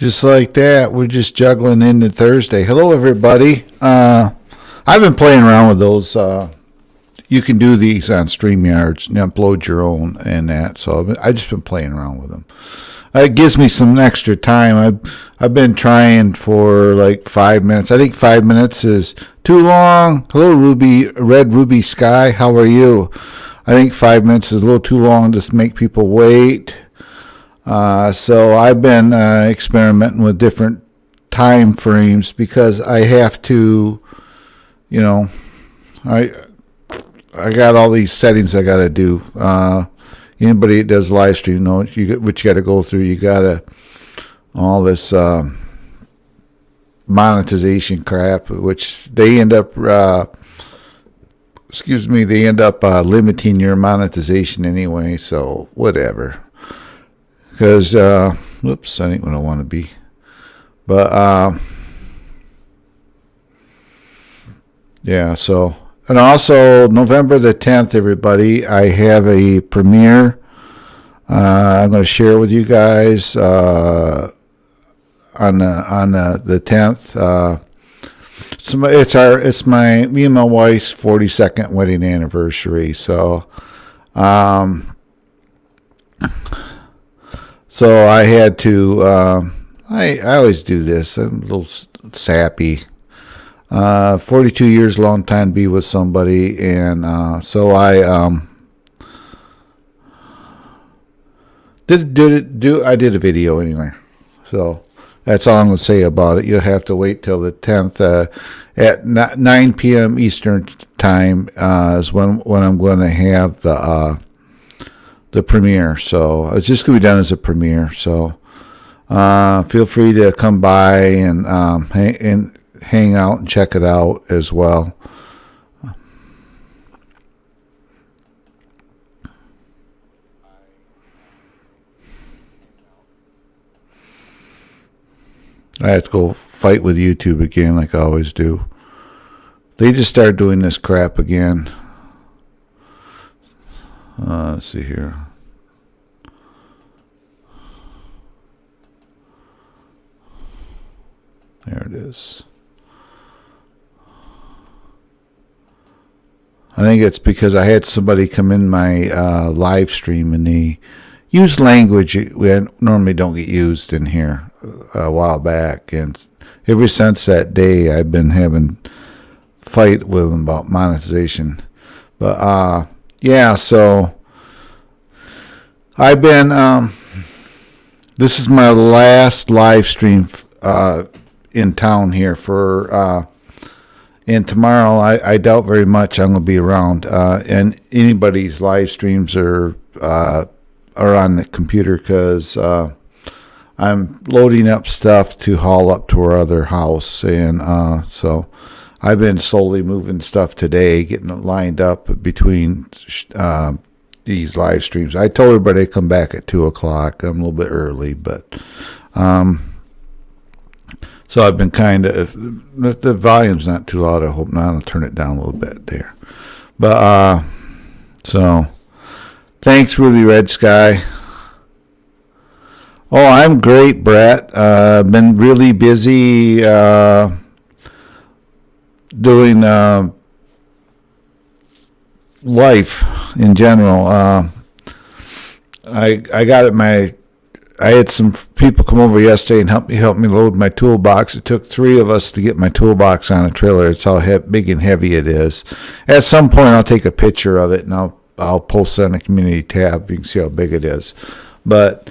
Just like that, we're just juggling into Thursday. Hello, everybody. I've been playing around with those. You can do these on StreamYards and upload your own and that. So I've just been playing around with them. It gives me some extra time. I've been trying for like 5 minutes. I think 5 minutes is too long. Hello, Red Ruby Sky. How are you? I think 5 minutes is a little too long to make people wait. So I've been experimenting with different time frames because I have to, I got all these settings I got to do. Anybody that does live stream knows what you got to go through. You got to all this monetization crap, which they end up limiting your monetization anyway. So whatever. Because, whoops, I ain't what I want to be. But, yeah, so, and also November the 10th, everybody, I have a premiere I'm going to share with you guys on the 10th. It's me and my wife's 42nd wedding anniversary, so, So I had to, I always do this. I'm a little sappy. 42 years, long time to be with somebody. And so I I did a video anyway. So that's all I'm going to say about it. You'll have to wait till the 10th at 9 p.m. Eastern time is when I'm going to have the premiere. So it's just going to be done as a premiere. So feel free to come by and hang out and check it out as well. I have to go fight with YouTube again like I always do. They just started doing this crap again. Let's see here. There it is. I think it's because I had somebody come in my live stream and they used language we normally don't get used in here a while back. And ever since that day, I've been having fight with them about monetization. But, yeah, so I've been, this is my last live stream in town here for, and tomorrow I doubt very much I'm going to be around. And anybody's live streams are on the computer because I'm loading up stuff to haul up to our other house. And so I've been slowly moving stuff today, getting it lined up between these live streams. I told everybody to come back at 2 o'clock. I'm a little bit early, but so I've been kind of, the volume's not too loud. I hope not. I'll turn it down a little bit there. But so thanks, Ruby Red Sky. Oh, I'm great, Brett. Been really busy doing life in general. I had some people come over yesterday and help me load my toolbox. It took 3 of us to get my toolbox on a trailer. It's how big and heavy it is. At some point, I'll take a picture of it and I'll post it on the community tab. You can see how big it is. But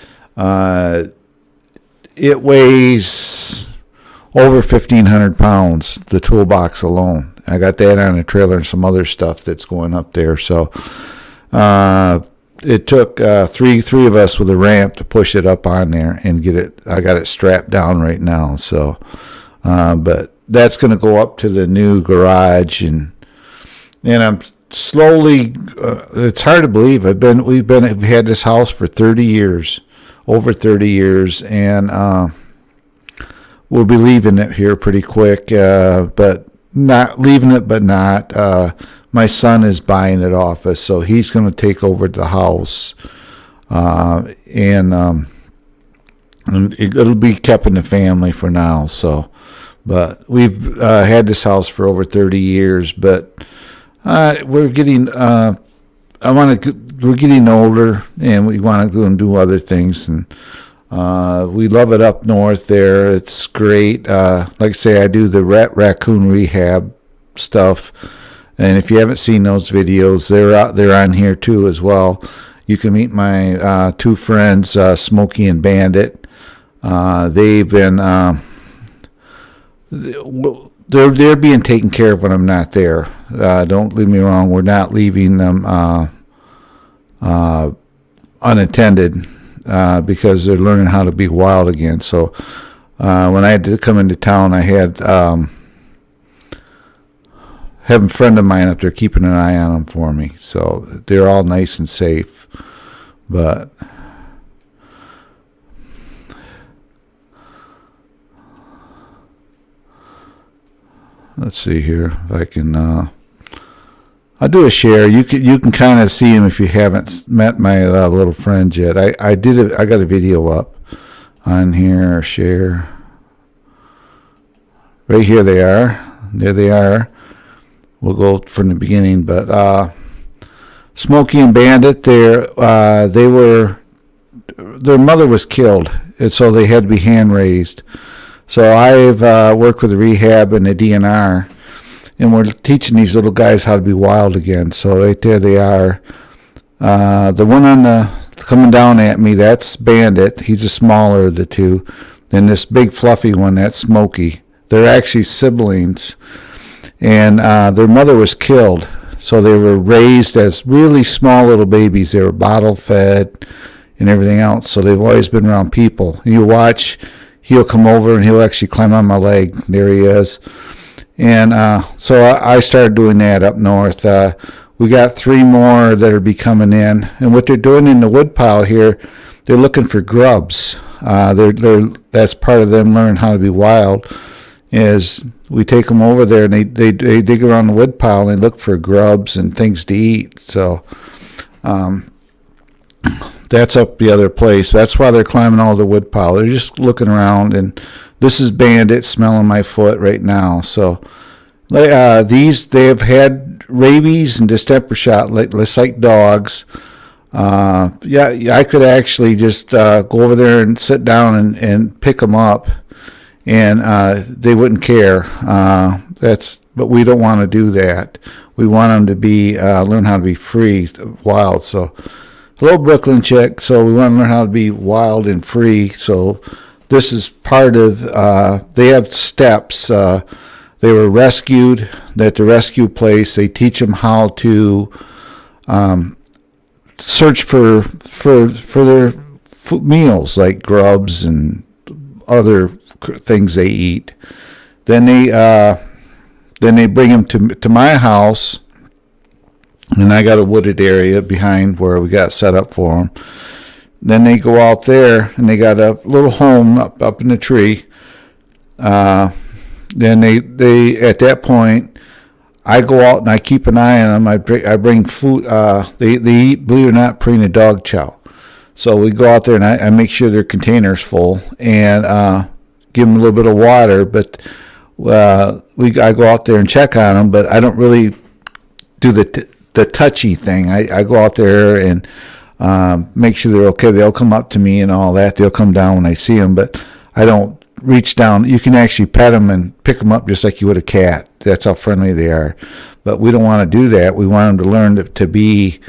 it weighs over 1,500 pounds, the toolbox alone. I got that on a trailer and some other stuff that's going up there. So it took three of us with a ramp to push it up on there and get it. I got it strapped down right now. So, but that's going to go up to the new garage, and I'm slowly. It's hard to believe. We've had this house for 30 years, over 30 years, and we'll be leaving it here pretty quick. But not leaving it, but not. My son is buying it off us, so he's going to take over the house. And and it'll be kept in the family for now. So, but we've had this house for over 30 years, but we're getting. We're getting older, and we want to go and do other things, and we love it up north there. It's great. Like I say, I do the raccoon rehab stuff, and if you haven't seen those videos, they're on here too as well. You can meet my two friends, Smokey and Bandit. They've been they're being taken care of when I'm not there. Don't leave me wrong. We're not leaving them unattended because they're learning how to be wild again. So when I had to come into town, I had having a friend of mine up there keeping an eye on them for me. So they're all nice and safe. But let's see here if I can. I'll do a share. You can kind of see him if you haven't met my little friend yet. I got a video up on here. Share. Right here they are. There they are. We'll go from the beginning, but Smokey and Bandit, their mother was killed, and so they had to be hand raised. So I've worked with the rehab and the DNR, and we're teaching these little guys how to be wild again. So right there they are. The one on the coming down at me, that's Bandit. He's the smaller of the two. Then this big fluffy one, that's Smokey. They're actually siblings, and their mother was killed. So they were raised as really small little babies. They were bottle fed and everything else. So they've always been around people. And you watch, he'll come over and he'll actually climb on my leg. There he is. And so I started doing that up north. We got 3 more that are be coming in. And what they're doing in the woodpile here, they're looking for grubs. That's part of them learning how to be wild. Is we take them over there and they dig around the woodpile and they look for grubs and things to eat. So that's up the other place. That's why they're climbing all the woodpile. They're just looking around, and this is Bandit smelling my foot right now. So they have had rabies and distemper shot like dogs. I could actually just go over there and sit down and pick them up, and they wouldn't care. But we don't want to do that. We want them to be learn how to be free, wild. So, hello, Brooklyn chick. So we want to learn how to be wild and free. So this is part of. They have steps. They were rescued at the rescue place. They teach them how to search for their meals, like grubs and other things they eat. Then they bring them to my house, and I got a wooded area behind where we got set up for them. Then they go out there, and they got a little home up in the tree. Then they at that point, I go out and I keep an eye on them. I bring food. They eat, believe it or not, Purina dog chow. So we go out there and I make sure their container's full and give them a little bit of water. But I go out there and check on them, but I don't really do the touchy thing. I go out there and make sure they're okay. They'll come up to me and all that. They'll come down when I see them, but I don't reach down. You can actually pet them and pick them up just like you would a cat. That's how friendly they are. But we don't want to do that. We want them to learn to be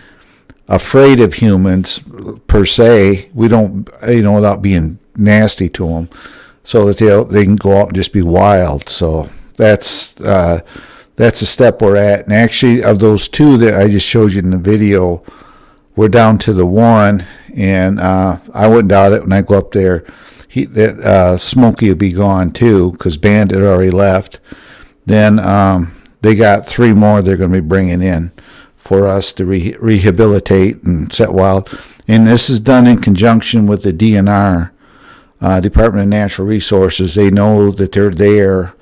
afraid of humans per se. We don't, without being nasty to them, so that they can go out and just be wild. So that's a step we're at. And actually, of those 2 that I just showed you in the video, we're down to the 1, and I wouldn't doubt it when I go up there. Smokey will be gone too, because Bandit already left. Then they got 3 more they're going to be bringing in for us to rehabilitate and set wild. And this is done in conjunction with the DNR, Department of Natural Resources. They know that they're there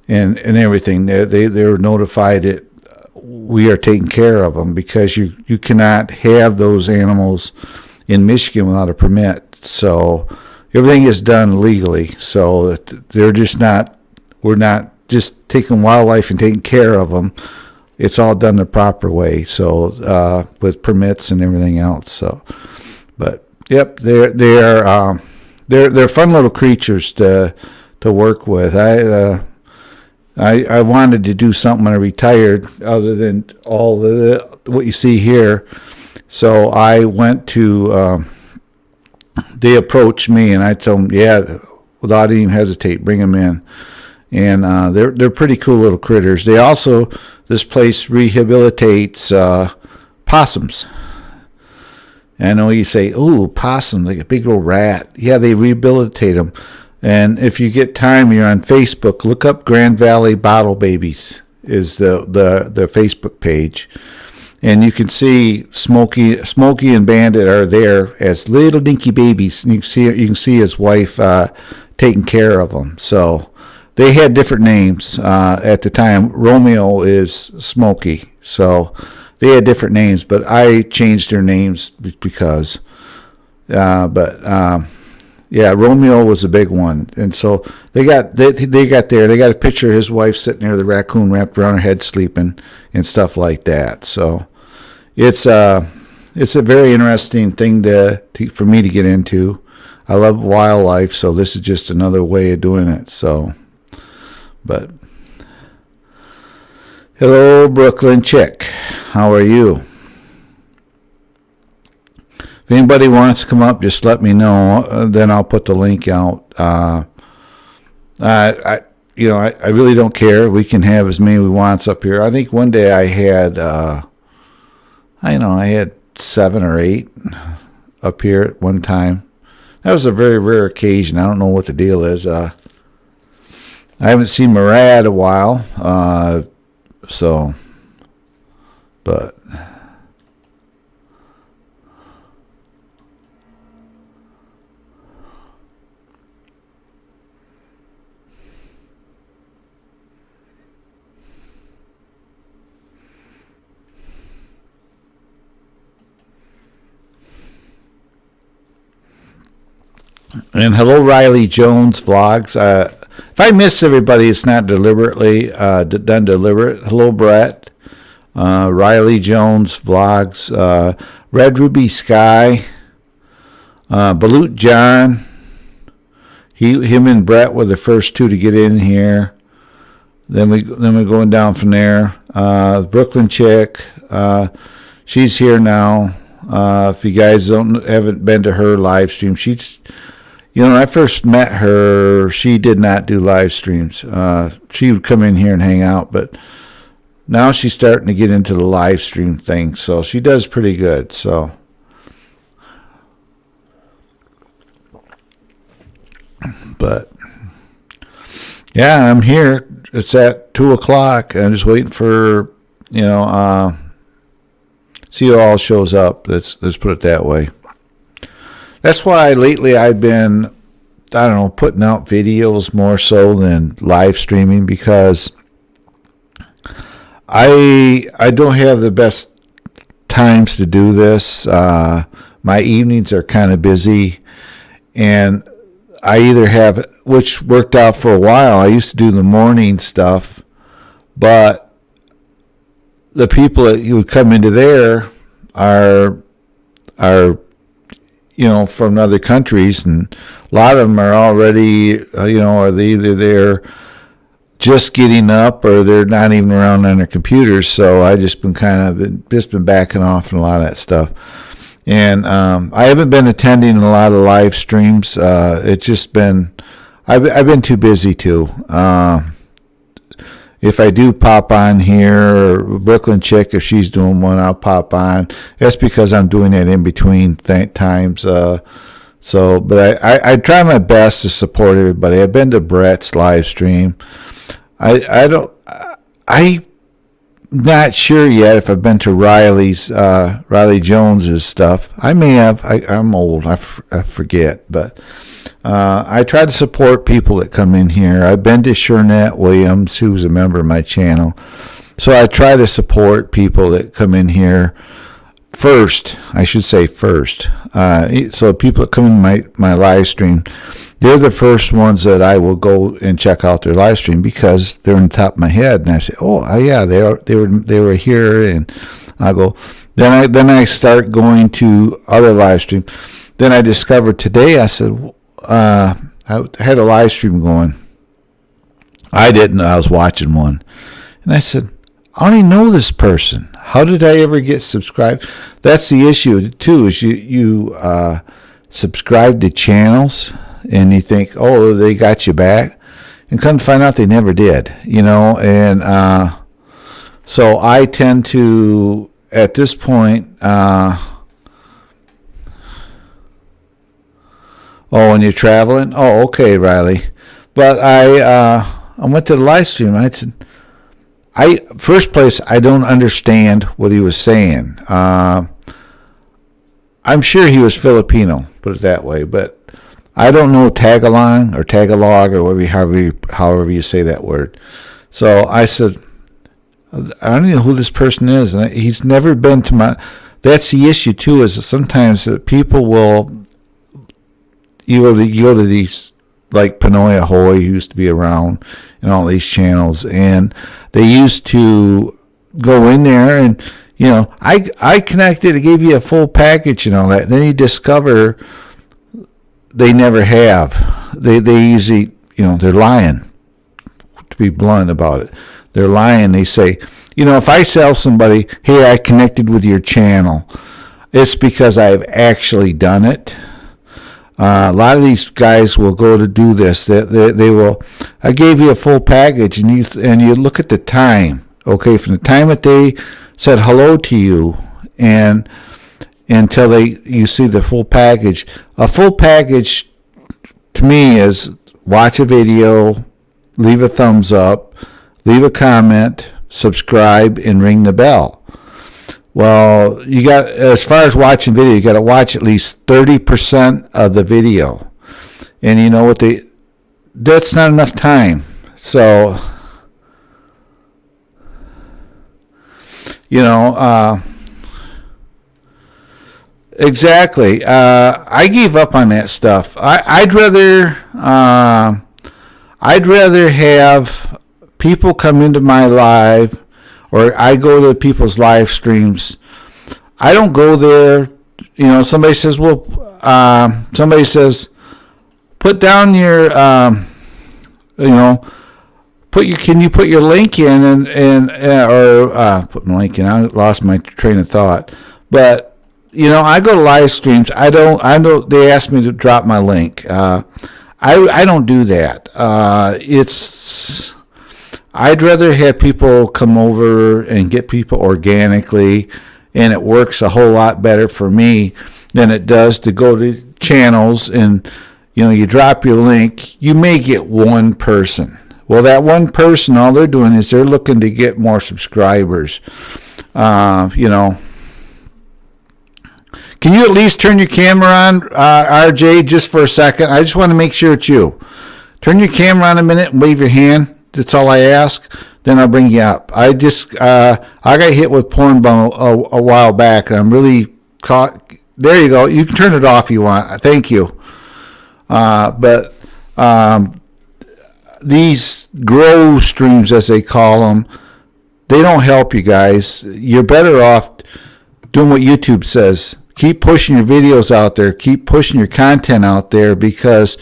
and everything. They're notified that we are taking care of them, because you cannot have those animals in Michigan without a permit. So everything is done legally. So they're just not, we're not just taking wildlife and taking care of them. It's all done the proper way. So with permits and everything else. So, but yep, they're fun little creatures to work with. I wanted to do something when I retired other than all what you see here. So I went to, they approached me and I told them, yeah, without even hesitate, bring them in. And they're pretty cool little critters. They also, this place rehabilitates possums. And I know you say, ooh, possum, like a big old rat. Yeah, they rehabilitate them. And if you get time, you're on Facebook, look up Grand Valley Bottle Babies is the Facebook page. And you can see Smokey and Bandit are there as little dinky babies. And you can see his wife taking care of them. So they had different names at the time. Romeo is Smokey. So they had different names, but I changed their names because. Yeah, Romeo was a big one, and so they got there. They got a picture of his wife sitting there, the raccoon wrapped around her head, sleeping, and stuff like that. So it's a very interesting thing for me to get into. I love wildlife, so this is just another way of doing it. So, but hello, Brooklyn Chick, how are you? If anybody wants to come up, just let me know. Then I'll put the link out. I really don't care. We can have as many we want up here. I think one day I had, I had 7 or 8 up here at one time. That was a very rare occasion. I don't know what the deal is. I haven't seen Murad a while, but. And hello, Riley Jones Vlogs. If I miss everybody, it's not deliberately done deliberate. Hello, Brett. Riley Jones Vlogs. Red Ruby Sky. Balut John. Him and Brett were the first 2 to get in here. Then we're going down from there. Brooklyn Chick. She's here now. If you guys haven't been to her live stream, she's. When I first met her, she did not do live streams. She would come in here and hang out, but now she's starting to get into the live stream thing, so she does pretty good. So, but yeah, I'm here. It's at 2:00. I'm just waiting for see who all shows up. Let's put it that way. That's why lately I've been, putting out videos more so than live streaming, because I don't have the best times to do this. My evenings are kind of busy, and I either have, which worked out for a while, I used to do the morning stuff, but the people that would come into there are from other countries, and a lot of them are already, are they either they're just getting up or they're not even around on their computers. So I just been backing off and a lot of that stuff. And I haven't been attending a lot of live streams. It's just been, I've been too busy to. If I do pop on here, or Brooklyn Chick, if she's doing one, I'll pop on. That's because I'm doing it in between times. But I try my best to support everybody. I've been to Brett's live stream. I'm not sure yet if I've been to Riley Jones's stuff. I may have. I'm old. I forget, but. I try to support people that come in here. I've been to Shernette Williams, who's a member of my channel. So I try to support people that come in here first, I should say first. So people that come in my live stream, they're the first ones that I will go and check out their live stream because they're on the top of my head, and I say, oh yeah, they were here, and I go. Then I start going to other live stream. Then I discovered today. I said, I had a live stream going. I didn't. I was watching one, and I said, I don't even know this person. How did I ever get subscribed? That's the issue too. Is you subscribe to channels and you think, oh, they got you back, and come to find out they never did. And so I tend to, at this point, oh, when you're traveling, oh, okay, Riley. But I went to the live stream. I said, first place, I don't understand what he was saying. I'm sure he was Filipino, put it that way, but I don't know Tagalog or however you say that word. So I said, I don't know who this person is, and he's never been to my. That's the issue too. Is that sometimes people will. You go to these like Pinoy Ahoy, who used to be around, and all these channels, and they used to go in there and I connected. I gave you a full package and all that. Then you discover they never have. They usually they're lying. To be blunt about it, they're lying. They say, if I tell somebody, hey, I connected with your channel, it's because I've actually done it. A lot of these guys will go to do this. They will. I gave you a full package, and you look at the time. Okay, from the time that they said hello to you, and until you see the full package. A full package to me is watch a video, leave a thumbs up, leave a comment, subscribe, and ring the bell. Well, as far as watching video, you got to watch at least 30% of the video. And you know what that's not enough time. So, exactly. I gave up on that stuff. I'd rather have people come into my live, or I go to people's live streams. I don't go there. Somebody says, put down your, can you put your link in or put my link in? I lost my train of thought. But, I go to live streams. I know they asked me to drop my link. I don't do that. I'd rather have people come over and get people organically, and it works a whole lot better for me than it does to go to channels and, you drop your link. You may get one person. Well, that one person, all they're doing is they're looking to get more subscribers. Can you at least turn your camera on, RJ, just for a second? I just want to make sure it's you. Turn your camera on a minute and wave your hand. That's all I ask. Then I'll bring you up. I got hit with porn bum a while back. I'm really caught. There you go. You can turn it off if you want. Thank you. But these grow streams, as they call them, they don't help you guys. You're better off doing what YouTube says. Keep pushing your videos out there. Keep pushing your content out there, because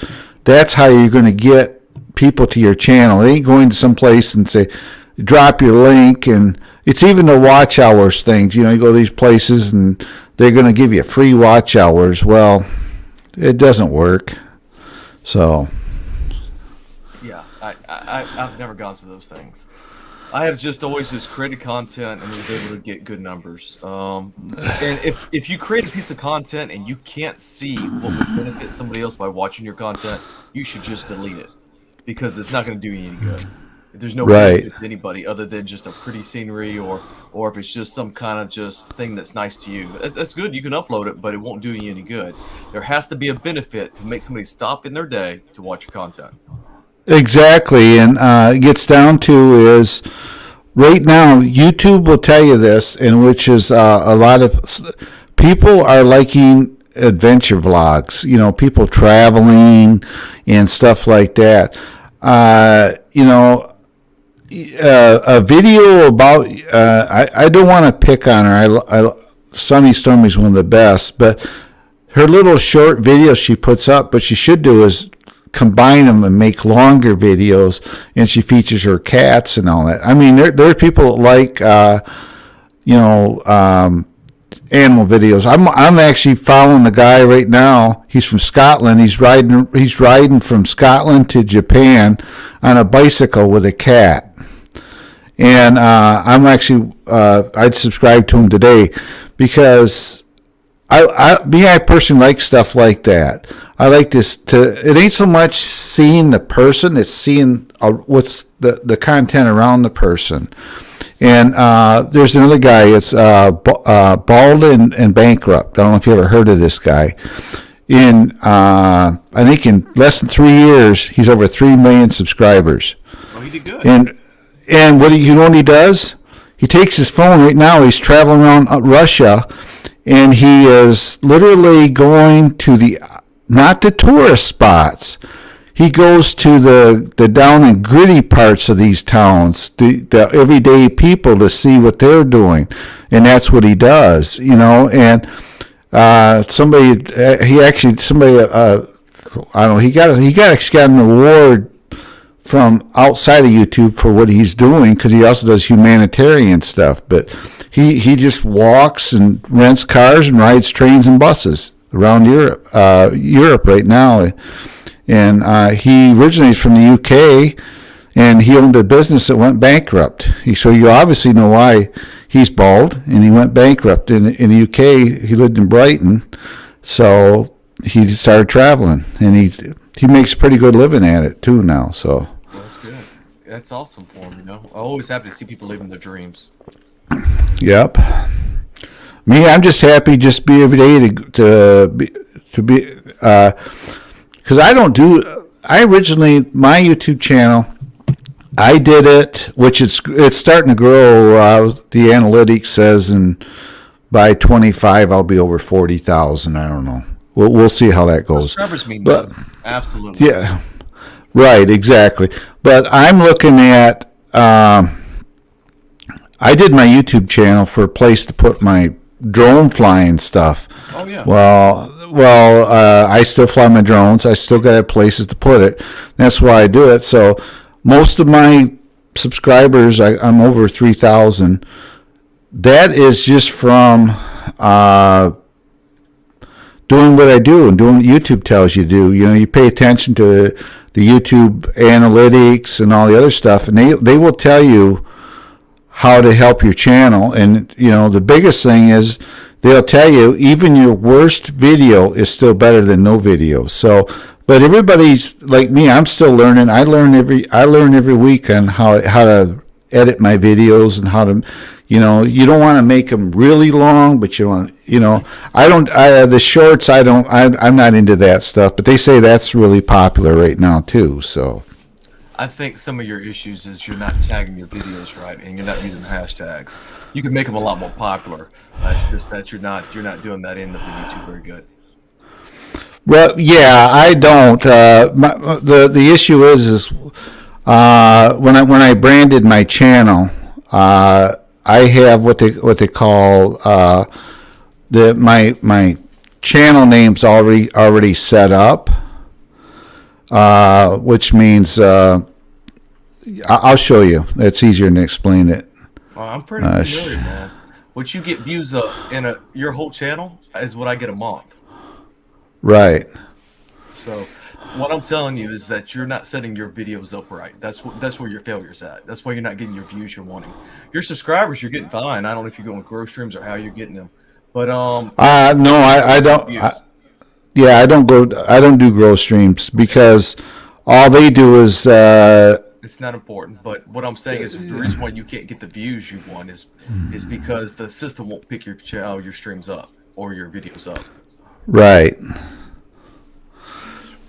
that's how you're going to get people to your channel. It ain't going to some place and say, drop your link. And it's even the watch hours things. You go to these places and they're going to give you free watch hours. Well, it doesn't work. So. Yeah, I've never gone to those things. I have just always created content and was able to get good numbers. And if you create a piece of content and you can't see what would benefit somebody else by watching your content, you should just delete it, because it's not going to do you any good. There's no benefit to anybody other than just a pretty scenery, or if it's just some kind of just thing that's nice to you. That's good. You can upload it, but it won't do you any good. There has to be a benefit to make somebody stop in their day to watch your content. Exactly. And it gets down to is right now, YouTube will tell you this, and which is a lot of people are liking adventure vlogs. You know, people traveling and stuff like that. You know, a video about I don't want to pick on her. Sunny Stormy's one of the best, but her little short videos she puts up, what she should do is combine them and make longer videos, and she features her cats and all that. I mean, there are people that like animal videos. I'm actually following a guy right now. He's from Scotland. He's riding from Scotland to Japan on a bicycle with a cat. And I'm actually I'd subscribe to him today because I personally like stuff like that. I like this it ain't so much seeing the person, it's seeing what's the content around the person. And there's another guy, it's Bald and Bankrupt. I don't know if you ever heard of this guy. I think in less than 3 years, he's over 3 million subscribers. Oh, he did good. And what you know what he does? He takes his phone right now. He's traveling around Russia, and he is literally going to not the tourist spots. He goes to the down and gritty parts of these towns, the everyday people, to see what they're doing, and that's what he does. You know, and somebody I don't know, he actually got an award from outside of YouTube for what he's doing, because he also does humanitarian stuff. But he just walks and rents cars and rides trains and buses around Europe right now. And he originates from the UK, and he owned a business that went bankrupt. So you obviously know why he's bald, and he went bankrupt. In the UK, he lived in Brighton, so he started traveling, and he makes a pretty good living at it too now. So. Well, that's good. That's awesome for him, you know. I'm always happy to see people living their dreams. Yep. Me, I'm just happy just be every day to be because I originally, my YouTube channel, I did it, which it's starting to grow. The analytics says, and by 25 I'll be over 40,000. I don't know. We'll see how that goes. Subscribers mean nothing. Absolutely. Yeah. Right, exactly. But I'm looking at, I did my YouTube channel for a place to put my drone flying stuff. Oh, yeah. Well, I still fly my drones. I still got places to put it. That's why I do it. So most of my subscribers, I'm over 3,000. That is just from doing what I do and doing what YouTube tells you to do. You know, you pay attention to the YouTube analytics and all the other stuff, and they will tell you how to help your channel. And, you know, the biggest thing is they'll tell you even your worst video is still better than no video. So, but everybody's like me. I'm still learning. I learn every week on how to edit my videos and how to, you know, you don't want to make them really long, but you want, you know, the shorts, I'm not into that stuff, but they say that's really popular right now too. So I think some of your issues is you're not tagging your videos right, and you're not using hashtags. You can make them a lot more popular. It's just that you're not doing that end of the YouTube very good. Well, yeah, I don't. The issue is when I branded my channel, I have what they call my channel name's already set up, which means I'll show you. It's easier to explain it. Well, I'm pretty familiar, man. What you get views in your whole channel is what I get a month. Right. So what I'm telling you is that you're not setting your videos up right. That's where your failure's at. That's why you're not getting your views you're wanting. Your subscribers, you're getting fine. I don't know if you're going grow streams or how you're getting them, but no, I don't. I don't do grow streams because all they do is. It's not important, but what I'm saying is the reason why you can't get the views you want is because the system won't pick your streams up or your videos up. Right.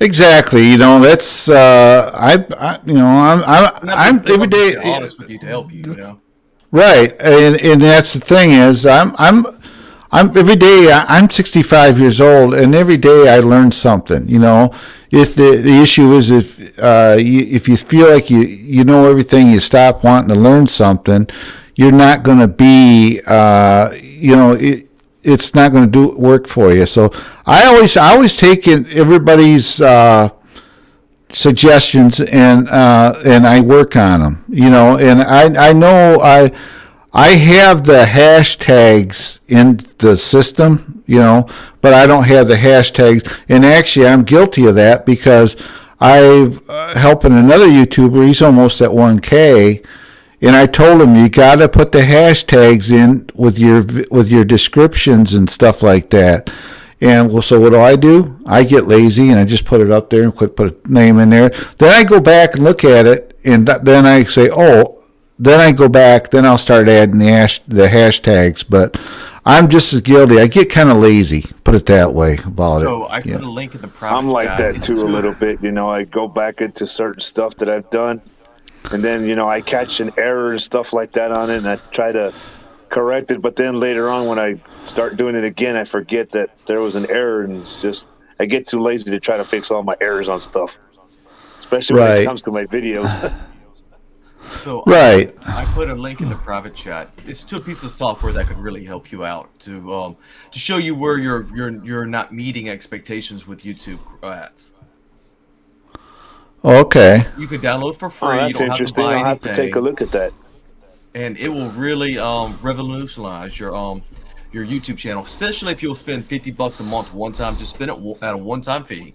Exactly. You know, that's I'm every day. Honest with you to help you. You know. Right, and that's the thing is I'm every day I'm 65 years old, and every day I learn something. You know, if the issue is if you feel like you know everything, you stop wanting to learn something, you're not going to be it's not going to do work for you. So I always take in everybody's suggestions and I work on them. You know, and I know I have the hashtags in the system, you know, but I don't have the hashtags. And actually, I'm guilty of that because I've helping another YouTuber. He's almost at 1K, and I told him you got to put the hashtags in with your descriptions and stuff like that. And well, so what do? I get lazy and I just put it up there and put a name in there. Then I go back and look at it, and then I say, oh. Then I go back. Then I'll start adding the hashtags. But I'm just as guilty. I get kind of lazy. Put it that way about it. So I put a link in the private. I'm like chat. that too a little bit. You know, I go back into certain stuff that I've done, and then I catch an error and stuff like that on it, and I try to correct it. But then later on, when I start doing it again, I forget that there was an error, and it's just I get too lazy to try to fix all my errors on stuff, especially when it comes to my videos. So right. I put a link in the private chat. It's to a piece of software that could really help you out to show you where you're not meeting expectations with YouTube ads. Okay. You can download for free. Oh, that's you don't interesting. Have to buy I'll have to take a look at that. And it will really revolutionize your YouTube channel, especially if you'll spend $50 a month one time. Just spend it at a one-time fee,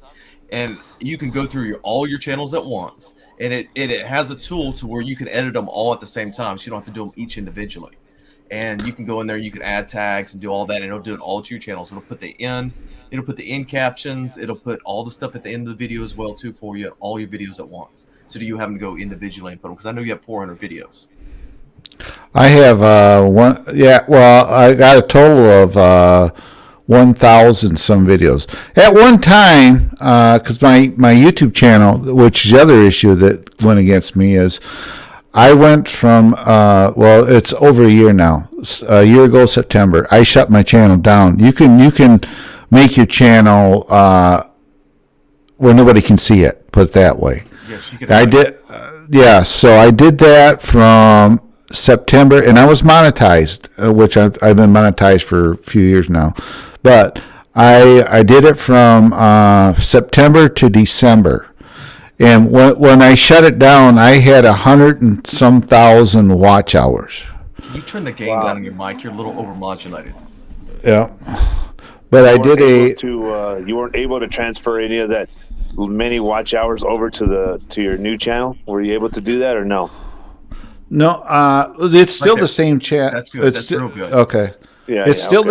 and you can go through all your channels at once. And it has a tool to where you can edit them all at the same time, so you don't have to do them each individually. And you can go in there, you can add tags and do all that, and it'll do it all to your channels. It'll put the end captions, it'll put all the stuff at the end of the video as well too for you, all your videos at once. So do you having to go individually and put them? Because I know you have 400 videos. I have one. Yeah, well, I got a total of 1,000 some videos at one time. Because my YouTube channel, which is the other issue that went against me, is I went from well, it's over a year now. A year ago, September, I shut my channel down. You can make your channel where nobody can see it. Put it that way. Yes, you can. I did. Yeah, so I did that from September, and I was monetized, which I've been monetized for a few years now. But I did it from September to December, and when I shut it down, I had 100 and some thousand watch hours. Can you turn the gain down on your mic? You're a little overmodulated. Yeah, but I did you weren't able to transfer any of that many watch hours over to your new channel. Were you able to do that or no? No, it's still the same chat. That's good. That's real good. Okay. Yeah, it's still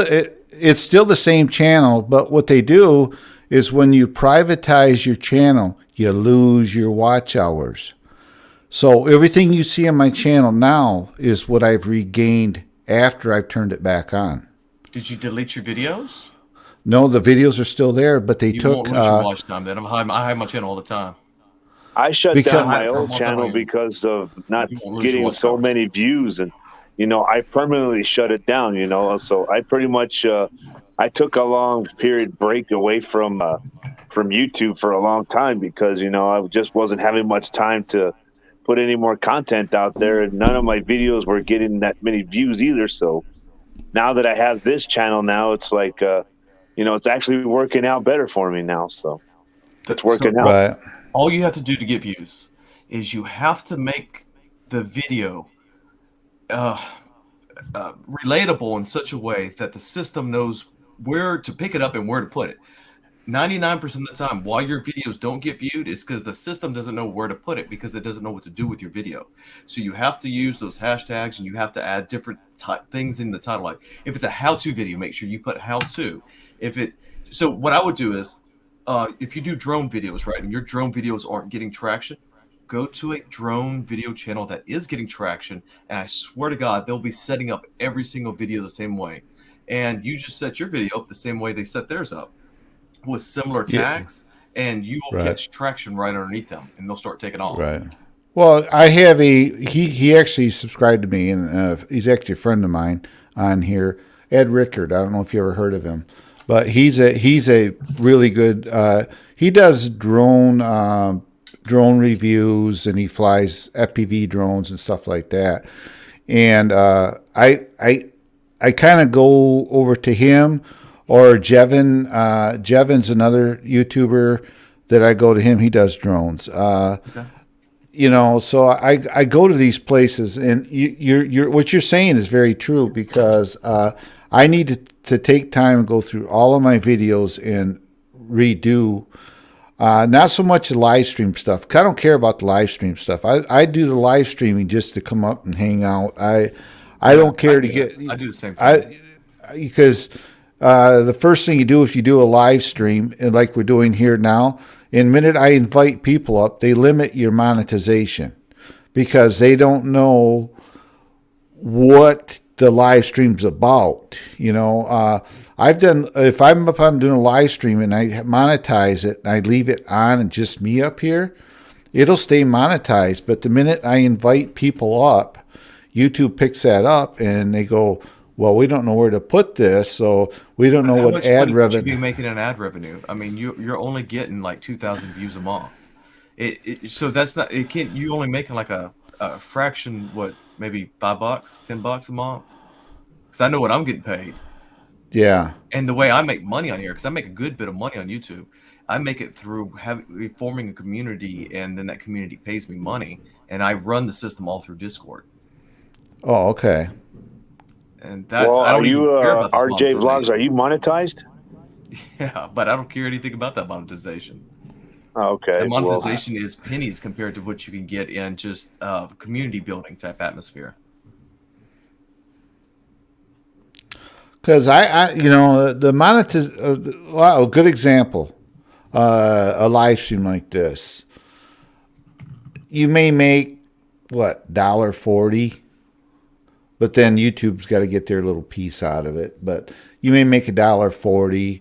it's still the same channel, but what they do is when you privatize your channel, you lose your watch hours. So everything you see on my channel now is what I've regained after I've turned it back on. Did you delete your videos? No, the videos are still there, but they You took. won't lose your watch time. Then I hide my channel all the time. I shut down my old channel volumes. because of not You won't lose getting your so watch many views, and I permanently shut it down. So I pretty much I took a long period break away from YouTube for a long time because I just wasn't having much time to put any more content out there, and none of my videos were getting that many views either. So now that I have this channel now, it's like it's actually working out better for me now. So it's working out. Right. All you have to do to get views is you have to make the video relatable in such a way that the system knows where to pick it up and where to put it. 99% of the time, why your videos don't get viewed is because the system doesn't know where to put it because it doesn't know what to do with your video. So you have to use those hashtags and you have to add different things in the title. Like if it's a how-to video, make sure you put how-to. So what I would do is, if you do drone videos, right, and your drone videos aren't getting traction, go to a drone video channel that is getting traction, and I swear to God, they'll be setting up every single video the same way. And you just set your video up the same way they set theirs up with similar tags, and you will catch traction right underneath them, and they'll start taking off. Right. Well, I have he actually subscribed to me, and he's actually a friend of mine on here, Ed Rickard. I don't know if you ever heard of him, but he's a really good. He does drone reviews, and he flies FPV drones and stuff like that. And I kind of go over to him or Jevin. Jevin's another YouTuber that I go to him. He does drones. Okay. So I go to these places, and you're what you're saying is very true, because I need to take time and go through all of my videos and redo. Not so much the live stream stuff. 'Cause I don't care about the live stream stuff. I do the live streaming just to come up and hang out. I don't care to get. I do the same thing. Because the first thing you do if you do a live stream, and like we're doing here now, in the minute I invite people up, they limit your monetization because they don't know what the live stream's about. I've done, if I'm up on doing a live stream and I monetize it and I leave it on and just me up here, it'll stay monetized. But the minute I invite people up, YouTube picks that up and they go, well, we don't know where to put this, so we don't know How what much ad money would you revenue. be making in ad revenue? I mean, you're only getting like 2,000 views a month. So that's not it. Can't you only making like a fraction? What, maybe $5, $10 a month? Because I know what I'm getting paid, Yeah, and the way I make money on here, because I make a good bit of money on YouTube. I make it through forming a community, and then that community pays me money, and I run the system all through Discord. oh, okay. And that's Well, I are don't even you care about this RJ Vlogs? monetization. Are you monetized? Yeah, but I don't care anything about that monetization. Okay. The Well, monetization is pennies compared to what you can get in just community building type atmosphere. Because the wow, a good example, a live stream like this, you may make what, $1.40, but then YouTube's got to get their little piece out of it. But you may make $1.40.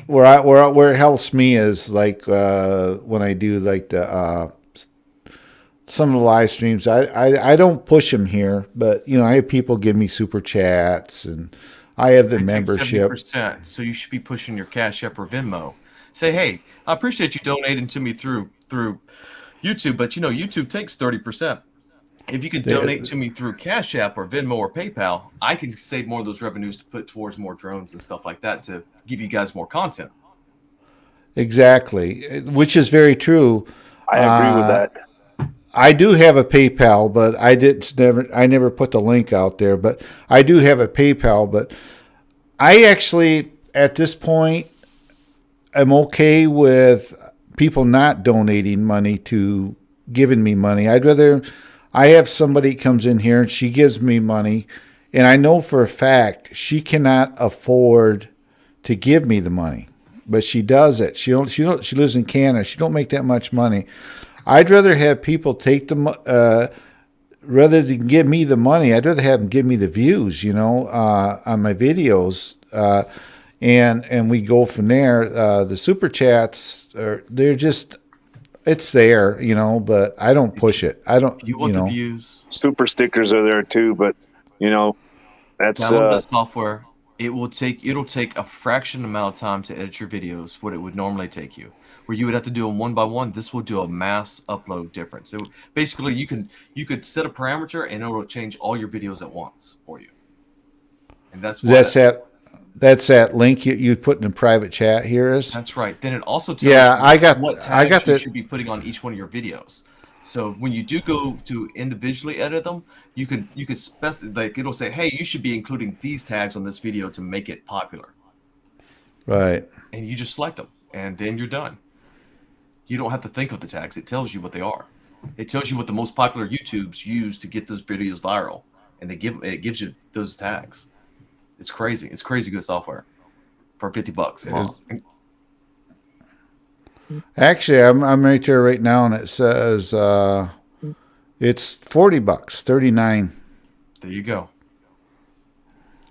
Where it helps me is like when I do like the some of the live streams. I don't push them here, but I have people give me super chats, and I have the They take membership. 70%, so you should be pushing your Cash App or Venmo. Say, hey, I appreciate you donating to me through YouTube, but YouTube takes 30%. If you could donate to me through Cash App or Venmo or PayPal, I can save more of those revenues to put towards more drones and stuff like that to give you guys more content. Exactly, which is very true. I agree with that. I do have a PayPal, but I never put the link out there. But I do have a PayPal. But I actually, at this point, am okay with people not donating money to giving me money. I have somebody comes in here and she gives me money, and I know for a fact she cannot afford to give me the money, but she does it. She lives in Canada. She don't make that much money. I'd rather have people take rather than give me the money. I'd rather have them give me the views, on my videos, and we go from there. The super chats they're just, it's there, but I don't push it. I don't, You want the views? Super stickers are there too, but that's Download that software. It'll take a fraction amount of time to edit your videos what it would normally take you. Where you would have to do them one by one, this will do a mass upload difference. So basically, you could set a parameter and it will change all your videos at once for you. And that's that link you put in the private chat here is. That's right. Then it also tells you what tags you should be putting on each one of your videos. So when you do go to individually edit them, you could specify, like, it'll say, hey, you should be including these tags on this video to make it popular. Right. And you just select them, and then you're done. You don't have to think of the tags. It tells you what they are. It tells you what the most popular YouTubes use to get those videos viral, and it gives you those tags. It's crazy. It's crazy good software for $50 a month. Actually, I'm right there right now, and it says it's $40, $39. There you go.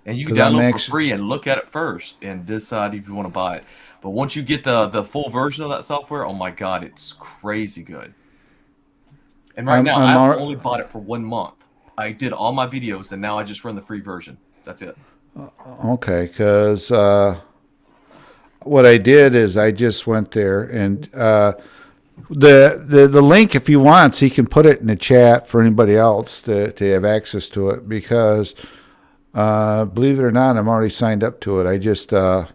And you can download it for free and look at it first and decide if you want to buy it. But once you get the full version of that software, oh my God, it's crazy good. And right now, I've only bought it for 1 month. I did all my videos, and now I just run the free version. That's it. Okay, because what I did is I just went there and the link, if he wants, he can put it in the chat for anybody else to have access to it. Because believe it or not, I'm already signed up to it. I just yeah,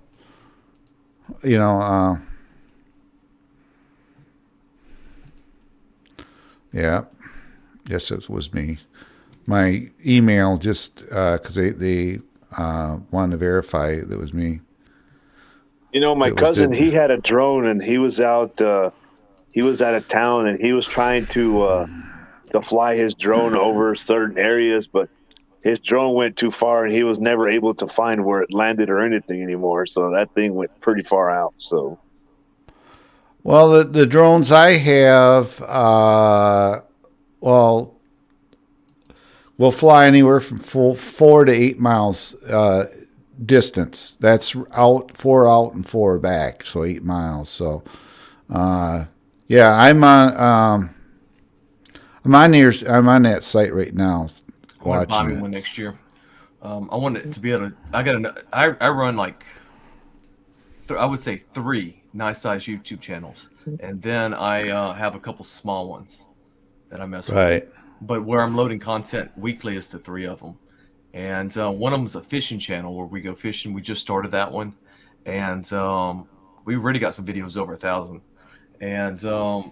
yes, it was me. My email just because they wanted to verify that was me. You know, my cousin, he had a drone and he was out. He was out of town and he was trying to fly his drone over certain areas, but his drone went too far and he was never able to find where it landed or anything anymore. So that thing went pretty far out. So, well, the drones I have, will fly anywhere from 4 to 8 miles distance. That's out 4 out and 4 back, so 8 miles. So, yeah, I'm on that site right now. I want to buy me one next year. I want it to be able to. I run like I would say 3 nice sized YouTube channels, and then I have a couple small ones that I mess with. Right. But where I'm loading content weekly is the 3 of them. And one of them is a fishing channel where we go fishing. We just started that one. And we already got some videos over 1,000. And I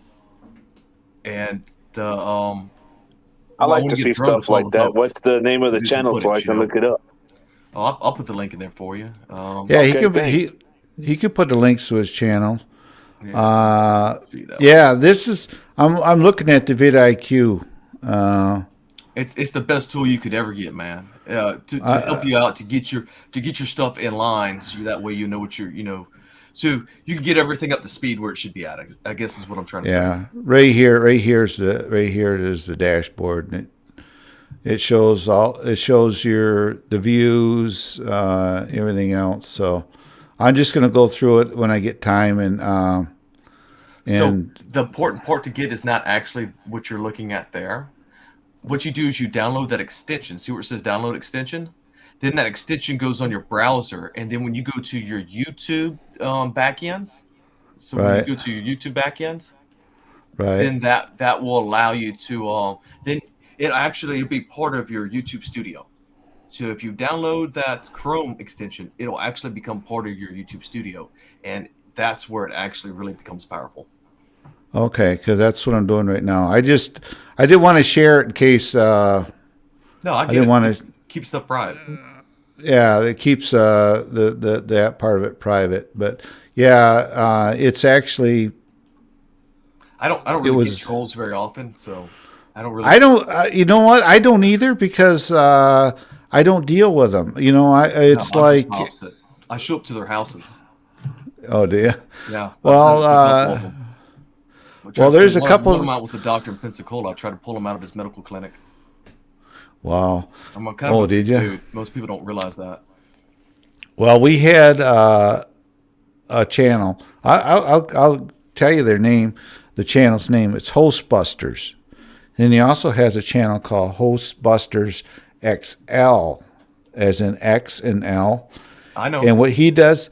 like to see stuff like that. What's the name of the channel so I can look it up? Oh, I'll put the link in there for you. Yeah, he could put the links to his channel. Yeah, this is I'm looking at the vidIQ. It's the best tool you could ever get, man. To help you out to get your stuff in line, so that way you know what so you can get everything up to speed where it should be at. I guess is what I'm trying to say. Yeah, right here is the dashboard, and it shows the views, everything else. So I'm just going to go through it when I get time, and so the important part to get is not actually what you're looking at there. What you do is you download that extension. See where it says download extension? Then that extension goes on your browser. And then when you go to your YouTube backends, so when you go to your YouTube backends, then that will allow you to, then it'll be part of your YouTube studio. So if you download that Chrome extension, it'll actually become part of your YouTube studio. And that's where it actually really becomes powerful. Okay, because that's what I'm doing right now. I did want to share it in case. No, I didn't want to keep stuff private. Yeah, it keeps that part of it private. But yeah, it's actually. I don't really get trolls very often, so I don't really. I don't. You know what? I don't either because I don't deal with them. It's like I show up to their houses. Oh, do you? Yeah. Well. There's a couple. One of them out was a doctor in Pensacola. I tried to pull him out of his medical clinic. Wow. I'm kind of did you? Dude, most people don't realize that. Well, we had a channel. I'll tell you their name. The channel's name. It's Hostbusters, and he also has a channel called Hostbusters XL, as in X and L. I know. And what he does,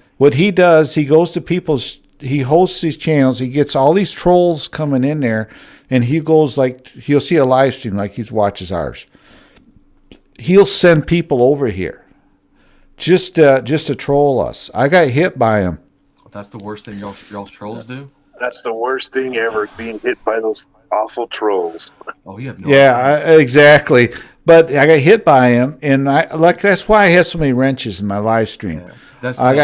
he goes to people's. He hosts these channels. He gets all these trolls coming in there, and he goes he'll see a live stream like he watches ours. He'll send people over here just to troll us. I got hit by him. That's the worst thing y'all's trolls do? That's the worst thing ever, being hit by those awful trolls. Oh, you have no idea. Exactly. But I got hit by him, and that's why I had so many wrenches in my live stream. Yeah, I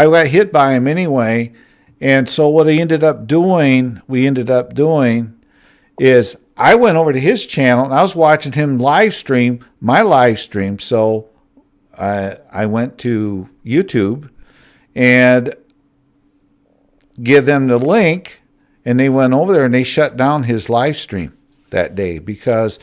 got hit by him anyway, and so what we ended up doing is I went over to his channel and I was watching him my live stream. So I went to YouTube and give them the link, and they went over there and they shut down his live stream that day because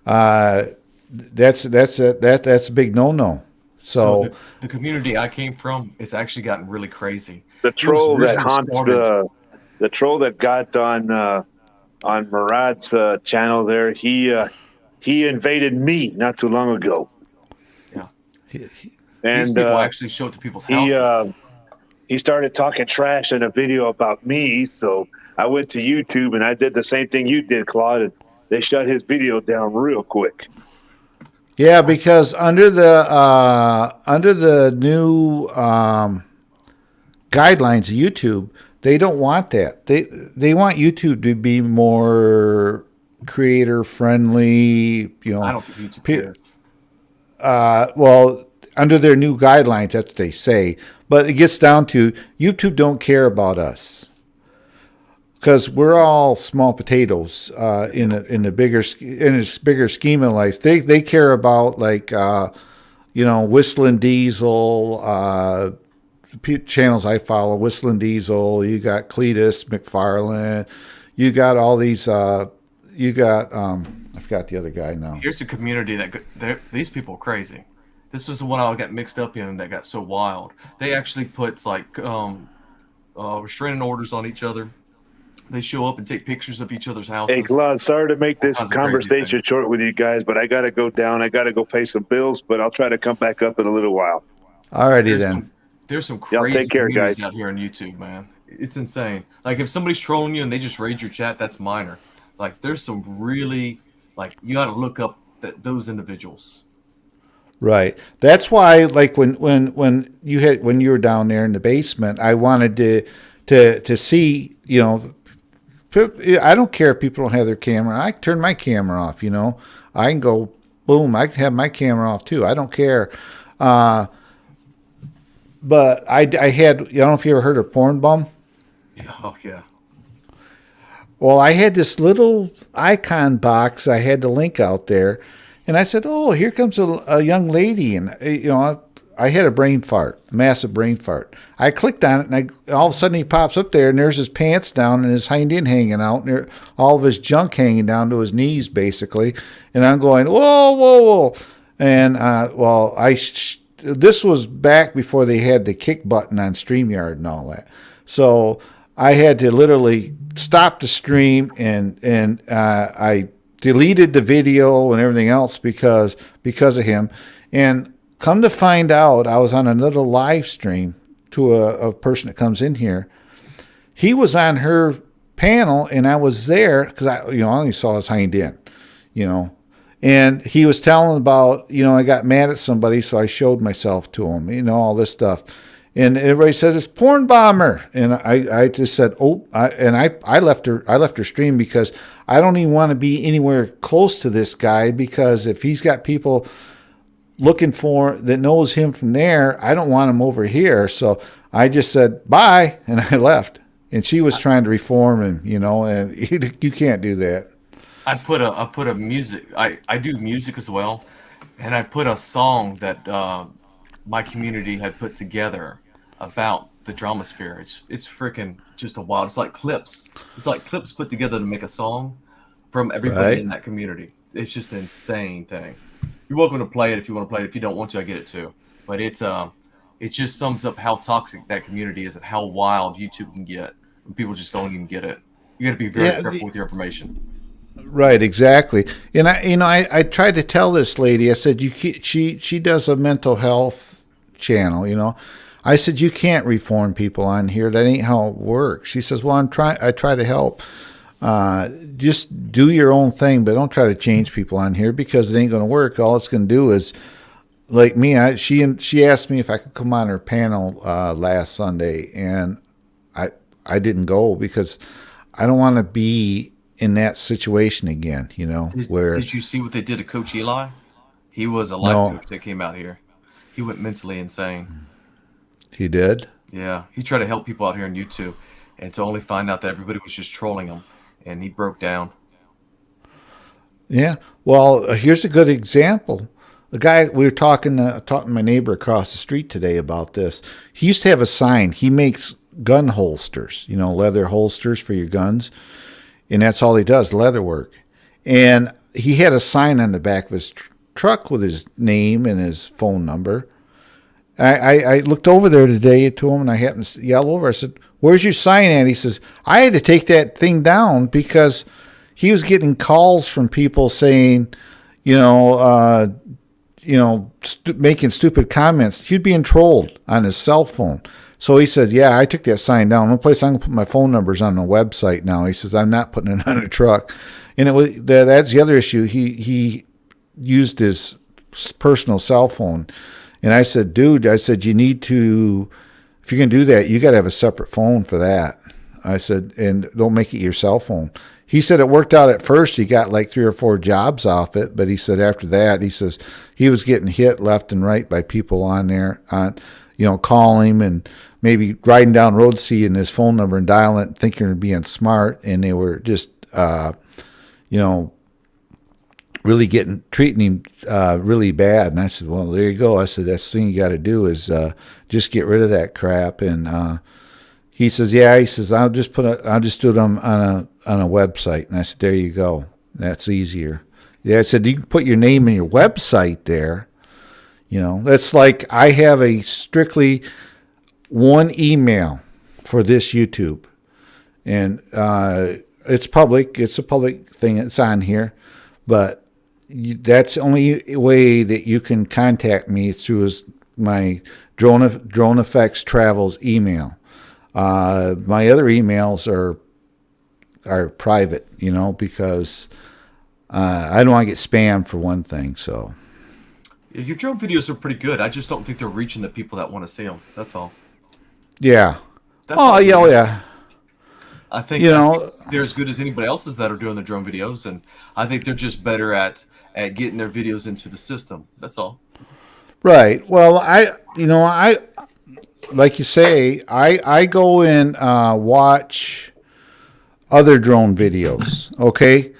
that's a big no-no. So So the community I came from, it's actually gotten really crazy. The It was troll that originally haunts started. the troll that got on Murad's channel there. He invaded me not too long ago, Yeah, he- these and people actually show up to people's he houses. he started talking trash in a video about me. So I went to YouTube and I did the same thing you did, Claude. And they shut his video down real quick. yeah, because under the new guidelines of YouTube, they don't want that. They want YouTube to be more creator friendly. You I know, don't think YouTube pe- cares. well, under their new guidelines, that's what they say. But it gets down to YouTube don't care about us because we're all small potatoes in the bigger scheme of life. They care about like Whistling Diesel. Channels I follow, Whistling Diesel. You got Cletus McFarland. You got all these. You got I forgot the other guy now. Here's a community these people are crazy. This is the one I got mixed up in that got so wild. They actually put like restraining orders on each other. They show up and take pictures of each other's houses. Hey, Claude, sorry to make this Kinds of crazy conversation things. short with you guys, but I got to go down. I got to go pay some bills, but I'll try to come back up in a little while. Alrighty There's then. there's some Y'all crazy take care, communities guys. out here on YouTube, man. It's insane. Like if somebody's trolling you and they just raid your chat, that's minor. Like there's some really you got to look up those individuals. Right. That's why, like when you were down there in the basement, I wanted to see. I don't care if people don't have their camera. I turn my camera off. I can go boom. I can have my camera off too. I don't care. But I had. I don't know if you ever heard of Porn Bum. Yeah, oh yeah. Well, I had this little icon box. I had the link out there, and I said, "Oh, here comes a young lady," and I had a brain fart, a massive brain fart. I clicked on it, and all of a sudden he pops up there, and there's his pants down and his hind end hanging out, and all of his junk hanging down to his knees, basically. And I'm going, "Whoa, whoa, whoa!" And this was back before they had the kick button on StreamYard and all that. So I had to literally stop the stream and I deleted the video and everything else because of him. And come to find out, I was on another live stream to a person that comes in here. He was on her panel and I was there because I only saw his hind end, And he was telling about, I got mad at somebody, so I showed myself to him, all this stuff. And everybody says it's Porn Bomber, and I just said, I left her stream because I don't even want to be anywhere close to this guy because if he's got people looking for that knows him from there, I don't want him over here. So I just said bye, and I left. And she was trying to reform him, and you can't do that. I put a music. I do music as well, and I put a song that my community had put together about the drama sphere. It's freaking just a wild. It's like clips. It's like clips put together to make a song from everybody Right. in that community. It's just an insane thing. You're welcome to play it if you want to play it. If you don't want to, I get it too. But it just sums up how toxic that community is and how wild YouTube can get when people just don't even get it. You got to be very careful with your information. Right, exactly. And I tried to tell this lady. I said she does a mental health channel. I said you can't reform people on here. That ain't how it works. She says, well, I try to help. Just do your own thing, but don't try to change people on here because it ain't going to work. All it's going to do is, like me. She asked me if I could come on her panel last Sunday, and I didn't go because I don't want to be in that situation again, where Did you see what they did to Coach Eli? He was a life No. coach that came out here. He went mentally insane. he did. Yeah, he tried to help people out here on YouTube, and to only find out that everybody was just trolling him, and he broke down. Yeah. Well, here's a good example. The guy we were talking to my neighbor across the street today about this. He used to have a sign. He makes gun holsters, leather holsters for your guns, and that's all he does, leather work. And he had a sign on the back of his truck with his name and his phone number. I looked over there today to him, and I happened to yell over. I said, "Where's your sign at?" He says, "I had to take that thing down because he was getting calls from people saying, making stupid comments. He'd being trolled on his cell phone." So he said, "Yeah, I took that sign down. One place I'm gonna put my phone numbers on the website now." He says, "I'm not putting it on a truck." And it was that's the other issue. He used his personal cell phone. And I said, "Dude," I said, "you need to, if you're going to do that, you got to have a separate phone for that." I said, "And don't make it your cell phone." He said it worked out at first. He got like 3 or 4 jobs off it. But he said after that, he says he was getting hit left and right by people on there, call him and maybe riding down the road, seeing his phone number and dialing it, thinking they're being smart. And they were just, really treating him really bad. And I said, "Well, there you go." I said, "That's the thing you got to do is just get rid of that crap." And he says, "Yeah." He says, I'll just do it on a website." And I said, "There you go. That's easier." Yeah, I said, "You can put your name in your website there. That's like I have a strictly one email for this YouTube, and it's public. It's a public thing. It's on here, but that's the only way that you can contact me through my Drone Effects Travels email. My other emails are private, because I don't want to get spammed for one thing. So Your drone videos are pretty good. I just don't think they're reaching the people that want to see them. That's all. yeah. That's Oh all. yeah, oh yeah. I think they're as good as anybody else's that are doing the drone videos, and I think they're just better at getting their videos into the system. That's all. Right. Well, I like you say, I go and watch other drone videos, okay?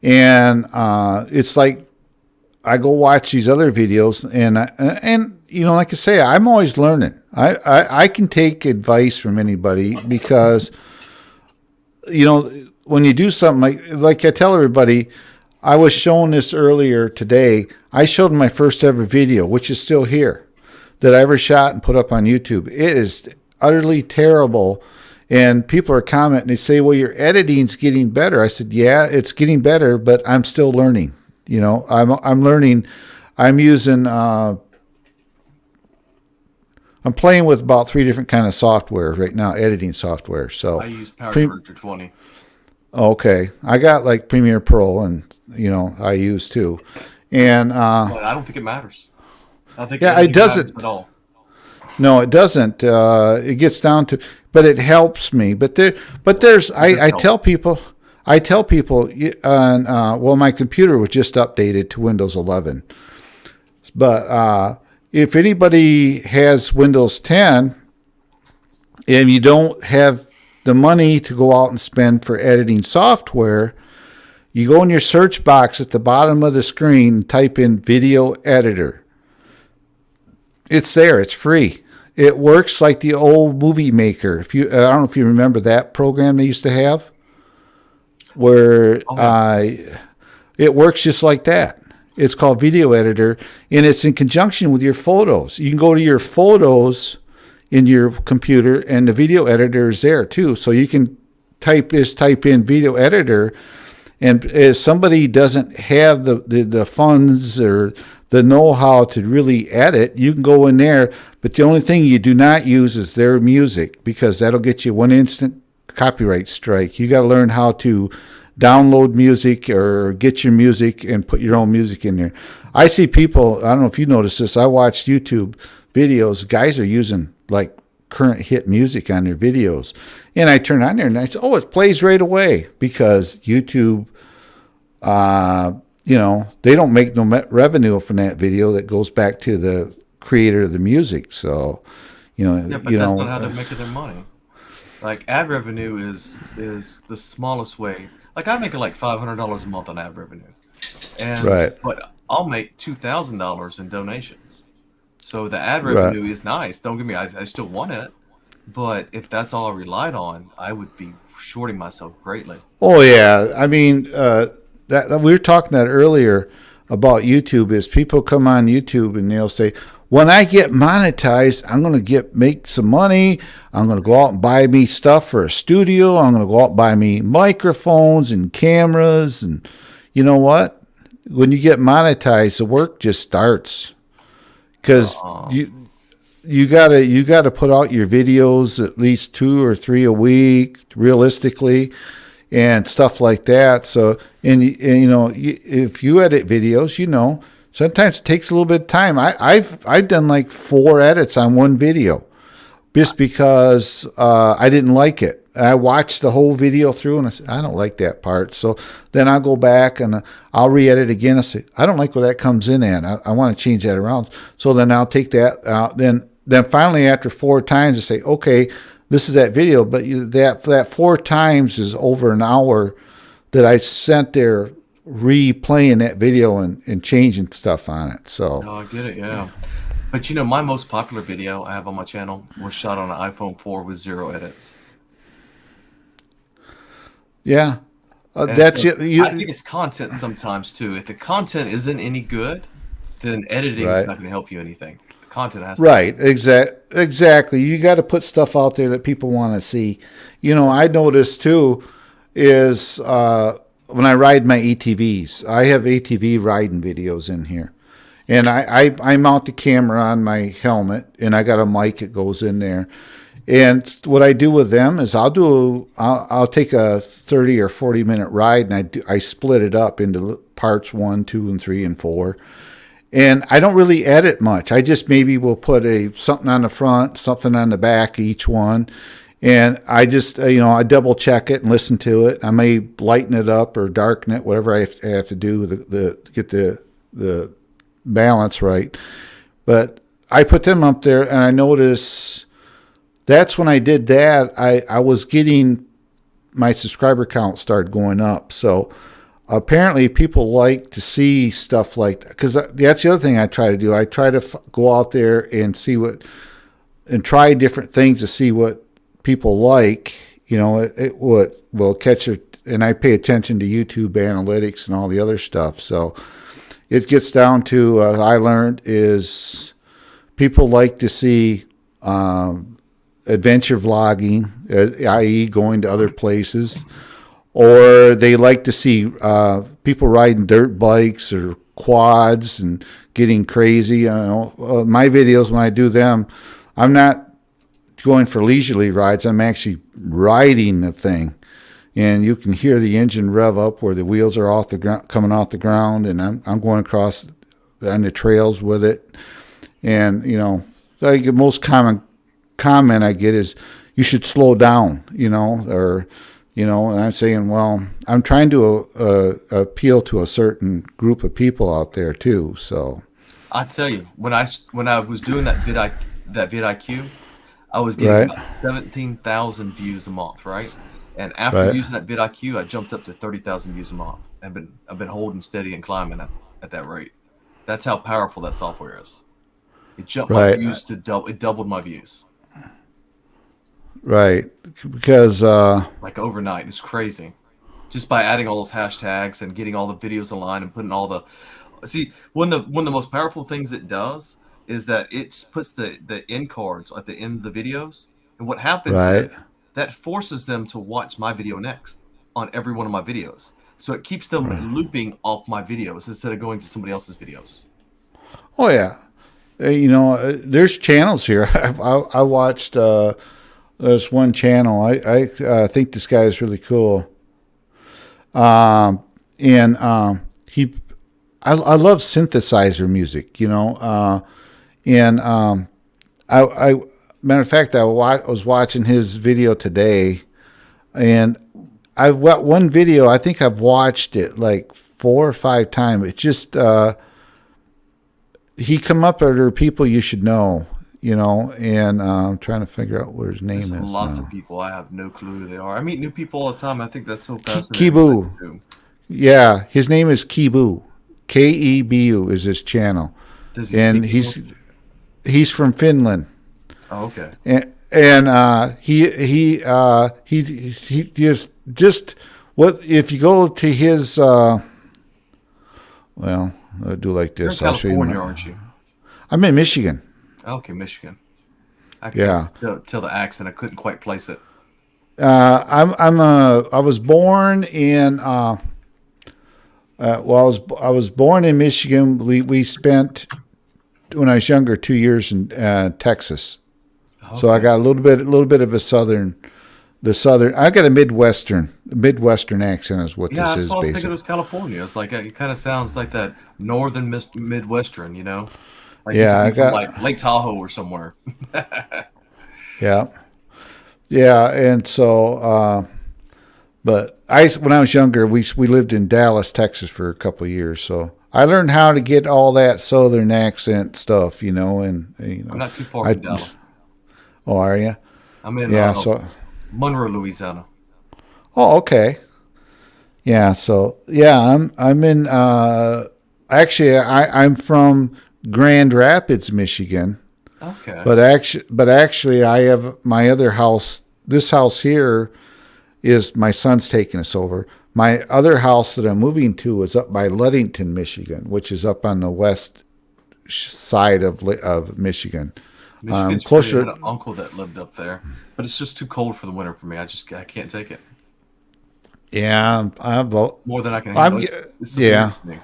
And it's like I go watch these other videos, and like I say, I'm always learning. I can take advice from anybody because when you do something like I tell everybody, I was showing this earlier today. I showed my first ever video, which is still here, that I ever shot and put up on YouTube. It is utterly terrible. And people are commenting. They say, "Well, your editing's getting better." I said, "Yeah, it's getting better, but I'm still learning. I'm learning. I'm using. I'm playing with about 3 different kind of software right now, editing software. So I use PowerCorrector 20. Okay, I got like Premiere Pro, and I use too, and But I don't think it matters. I think it doesn't matters at all. No, it doesn't. It gets down to, but it helps me. But there's. I tell people. Well, my computer was just updated to Windows 11, but if anybody has Windows 10 and you don't have the money to go out and spend for editing software, you go in your search box at the bottom of the screen and type in video editor. It's there. It's free. It works like the old Movie Maker. I don't know if you remember that program they used to have, where it works just like that. It's called Video Editor, and it's in conjunction with your photos. You can go to your photos in your computer, and the video editor is there too. So you can type in video editor, and if somebody doesn't have the funds or the know-how to really edit, you can go in there. But the only thing you do not use is their music, because that'll get you one instant copyright strike. You got to learn how to download music or get your music and put your own music in there. I see people, I don't know if you notice this, I watch YouTube videos, guys are using like current hit music on their videos. And I turn on there and I say, "Oh, it plays right away," because YouTube, they don't make no revenue from that video that goes back to the creator of the music. So, Yeah, but that's not how they're making their money. Like ad revenue is the smallest way. Like I make like $500 a month on ad revenue, and Right. but I'll make $2,000 in donations. So the ad revenue is nice. Don't get me. I still want it, but if that's all I relied on, I would be shorting myself greatly. Oh yeah, I mean that we were talking that earlier about YouTube. Is people come on YouTube and they'll say, when I get monetized, I'm going to make some money. I'm going to go out and buy me stuff for a studio. I'm going to go out and buy me microphones and cameras. And you know what? When you get monetized, the work just starts, because you gotta put out your videos at least 2 or 3 a week, realistically, and stuff like that. So, and you know, if you edit videos, you know, sometimes it takes a little bit of time. I've done like 4 edits on one video, just because I didn't like it. I watched the whole video through and I said, I don't like that part. So then I'll go back and I'll re-edit again. I say, I don't like where that comes in at. I want to change that around. So then I'll take that out. Then finally, after 4 times, I say, okay, this is that video. But that 4 times is over an hour that I spent there replaying that video and changing stuff on it. So Oh, I get it. Yeah. But you know, my most popular video I have on my channel was shot on an iPhone 4 with 0 edits. yeah, And that's so it. I think it's content sometimes too. If the content isn't any good, then editing is Right. not going to help you anything. The content has to. Right, exactly. You got to put stuff out there that people want to see. You know, I noticed too is when I ride my ATVs, I have ATV riding videos in here, and I mount the camera on my helmet, and I got a mic that goes in there. And what I do with them is I'll take a 30 or 40 minute ride, and I split it up into parts 1, 2, and 3, and 4. And I don't really edit much. I just maybe will put something on the front, something on the back, each one. And I just, I double check it and listen to it. I may lighten it up or darken it, whatever I have to do to get the balance right. But I put them up there, and I notice that's when I did that, I was getting my subscriber count started going up. So apparently people like to see stuff like that, because that's the other thing I try to do. I try to go out there and and try different things to see what people like. You know, it will catch it, and I pay attention to YouTube analytics and all the other stuff. So it gets down to I learned is people like to see adventure vlogging, i.e. going to other places, or they like to see people riding dirt bikes or quads and getting crazy. You know, my videos, when I do them, I'm not going for leisurely rides. I'm actually riding the thing, and you can hear the engine rev up where the wheels are off the ground, coming off the ground, and I'm going across on the trails with it. And like the most common comment I get is, you should slow down, or and I'm saying, well, I'm trying to appeal to a certain group of people out there too. So I tell you, when I was doing that vidIQ, I was getting Right. about 17,000 views a month, right? And after Right. using that vidIQ, I jumped up to 30,000 views a month. I've been holding steady and climbing at that rate. That's how powerful that software is. It jumped my Right. views to double. It doubled my views Right, because like overnight. It's crazy. Just by adding all those hashtags and getting all the videos online and putting all the one of the most powerful things it does is that it puts the end cards at the end of the videos, and what happens Right. is that forces them to watch my video next on every one of my videos. So it keeps them looping off my videos instead of going to somebody else's videos. oh yeah, there's channels here. I watched. There's one channel. I think this guy is really cool. And I love synthesizer music. I matter of fact, I was watching his video today, and I've got one video. I think I've watched it like 4 or 5 times. It's just he come up under people you should know. And I'm trying to figure out what his name There's is lots now. of people. I have no clue who they are. I meet new people all the time. I think that's so fascinating. Kibu. Yeah, his name is Kibu. Kebu is his channel, Does he and speak he's from Finland. Oh, okay. And he just what if you go to his well, I'll do like You're in this. I'll show you. California, aren't you? I'm in Michigan. Okay, Michigan. I Yeah. could tell the accent. I couldn't quite place it. I was born in I was born in Michigan. We spent when I was younger 2 years in Texas. So I Okay. got a little bit of a southern. I got a Midwestern accent is what Yeah, this that's is what I was thinking. It basically. was California. It's like it kind of sounds like that northern Midwestern. Like you Yeah, could I be from got like Lake Tahoe or somewhere. yeah, yeah, and so but when I was younger, we lived in Dallas, Texas for a couple of years, so I learned how to get all that southern accent stuff, and I'm not too far I. from Dallas. Oh, are you? I'm in Yeah. So. Monroe, Louisiana. Oh, okay. Yeah. So yeah, I'm in. Actually, I'm from Grand Rapids, Michigan. Okay. But actually, I have my other house. This house here is my son's taking us over. My other house that I'm moving to is up by Ludington, Michigan, which is up on the west side of Michigan. Michigan's pretty. I Closer. had an uncle that lived up there, but it's just too cold for the winter for me. I can't take it Yeah, more than I can I'm. handle. It's Yeah. severe for me.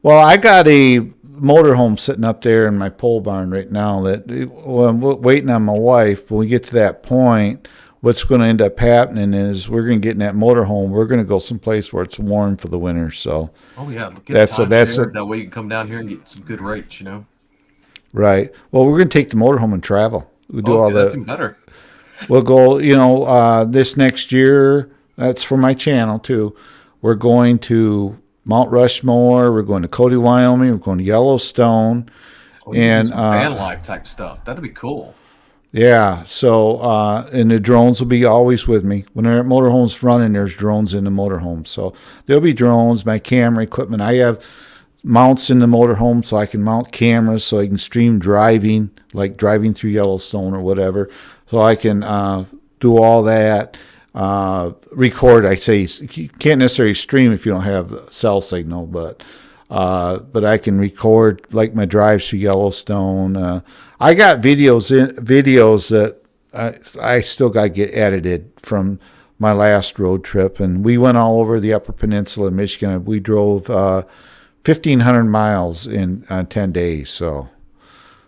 Well, I got a motorhome sitting up there in my pole barn right now. I'm waiting on my wife. When we get to that point, what's going to end up happening is we're going to get in that motorhome. We're going to go someplace where it's warm for the winter. So Oh yeah, get that's a a, that's timeshare. a, That way you can come down here and get some good rates. right. Well, we're going to take the motorhome and travel. We do all Okay, that's the. even better. We'll go. This next year. That's for my channel too. We're going to Mount Rushmore. We're going to Cody, Wyoming. We're going to Yellowstone. Oh, you can do And some van life type stuff. That'd be cool. yeah, so and the drones will be always with me. When our motorhome's running, there's drones in the motorhome. So there'll be drones, my camera equipment. I have mounts in the motorhome so I can mount cameras so I can stream driving, like driving through Yellowstone or whatever. So I can do all that. Record, I say, you can't necessarily stream if you don't have cell signal, but I can record like my drives through Yellowstone. I got videos that I still got to get edited from my last road trip, and we went all over the Upper Peninsula of Michigan. We drove 1,500 miles in 10 days. So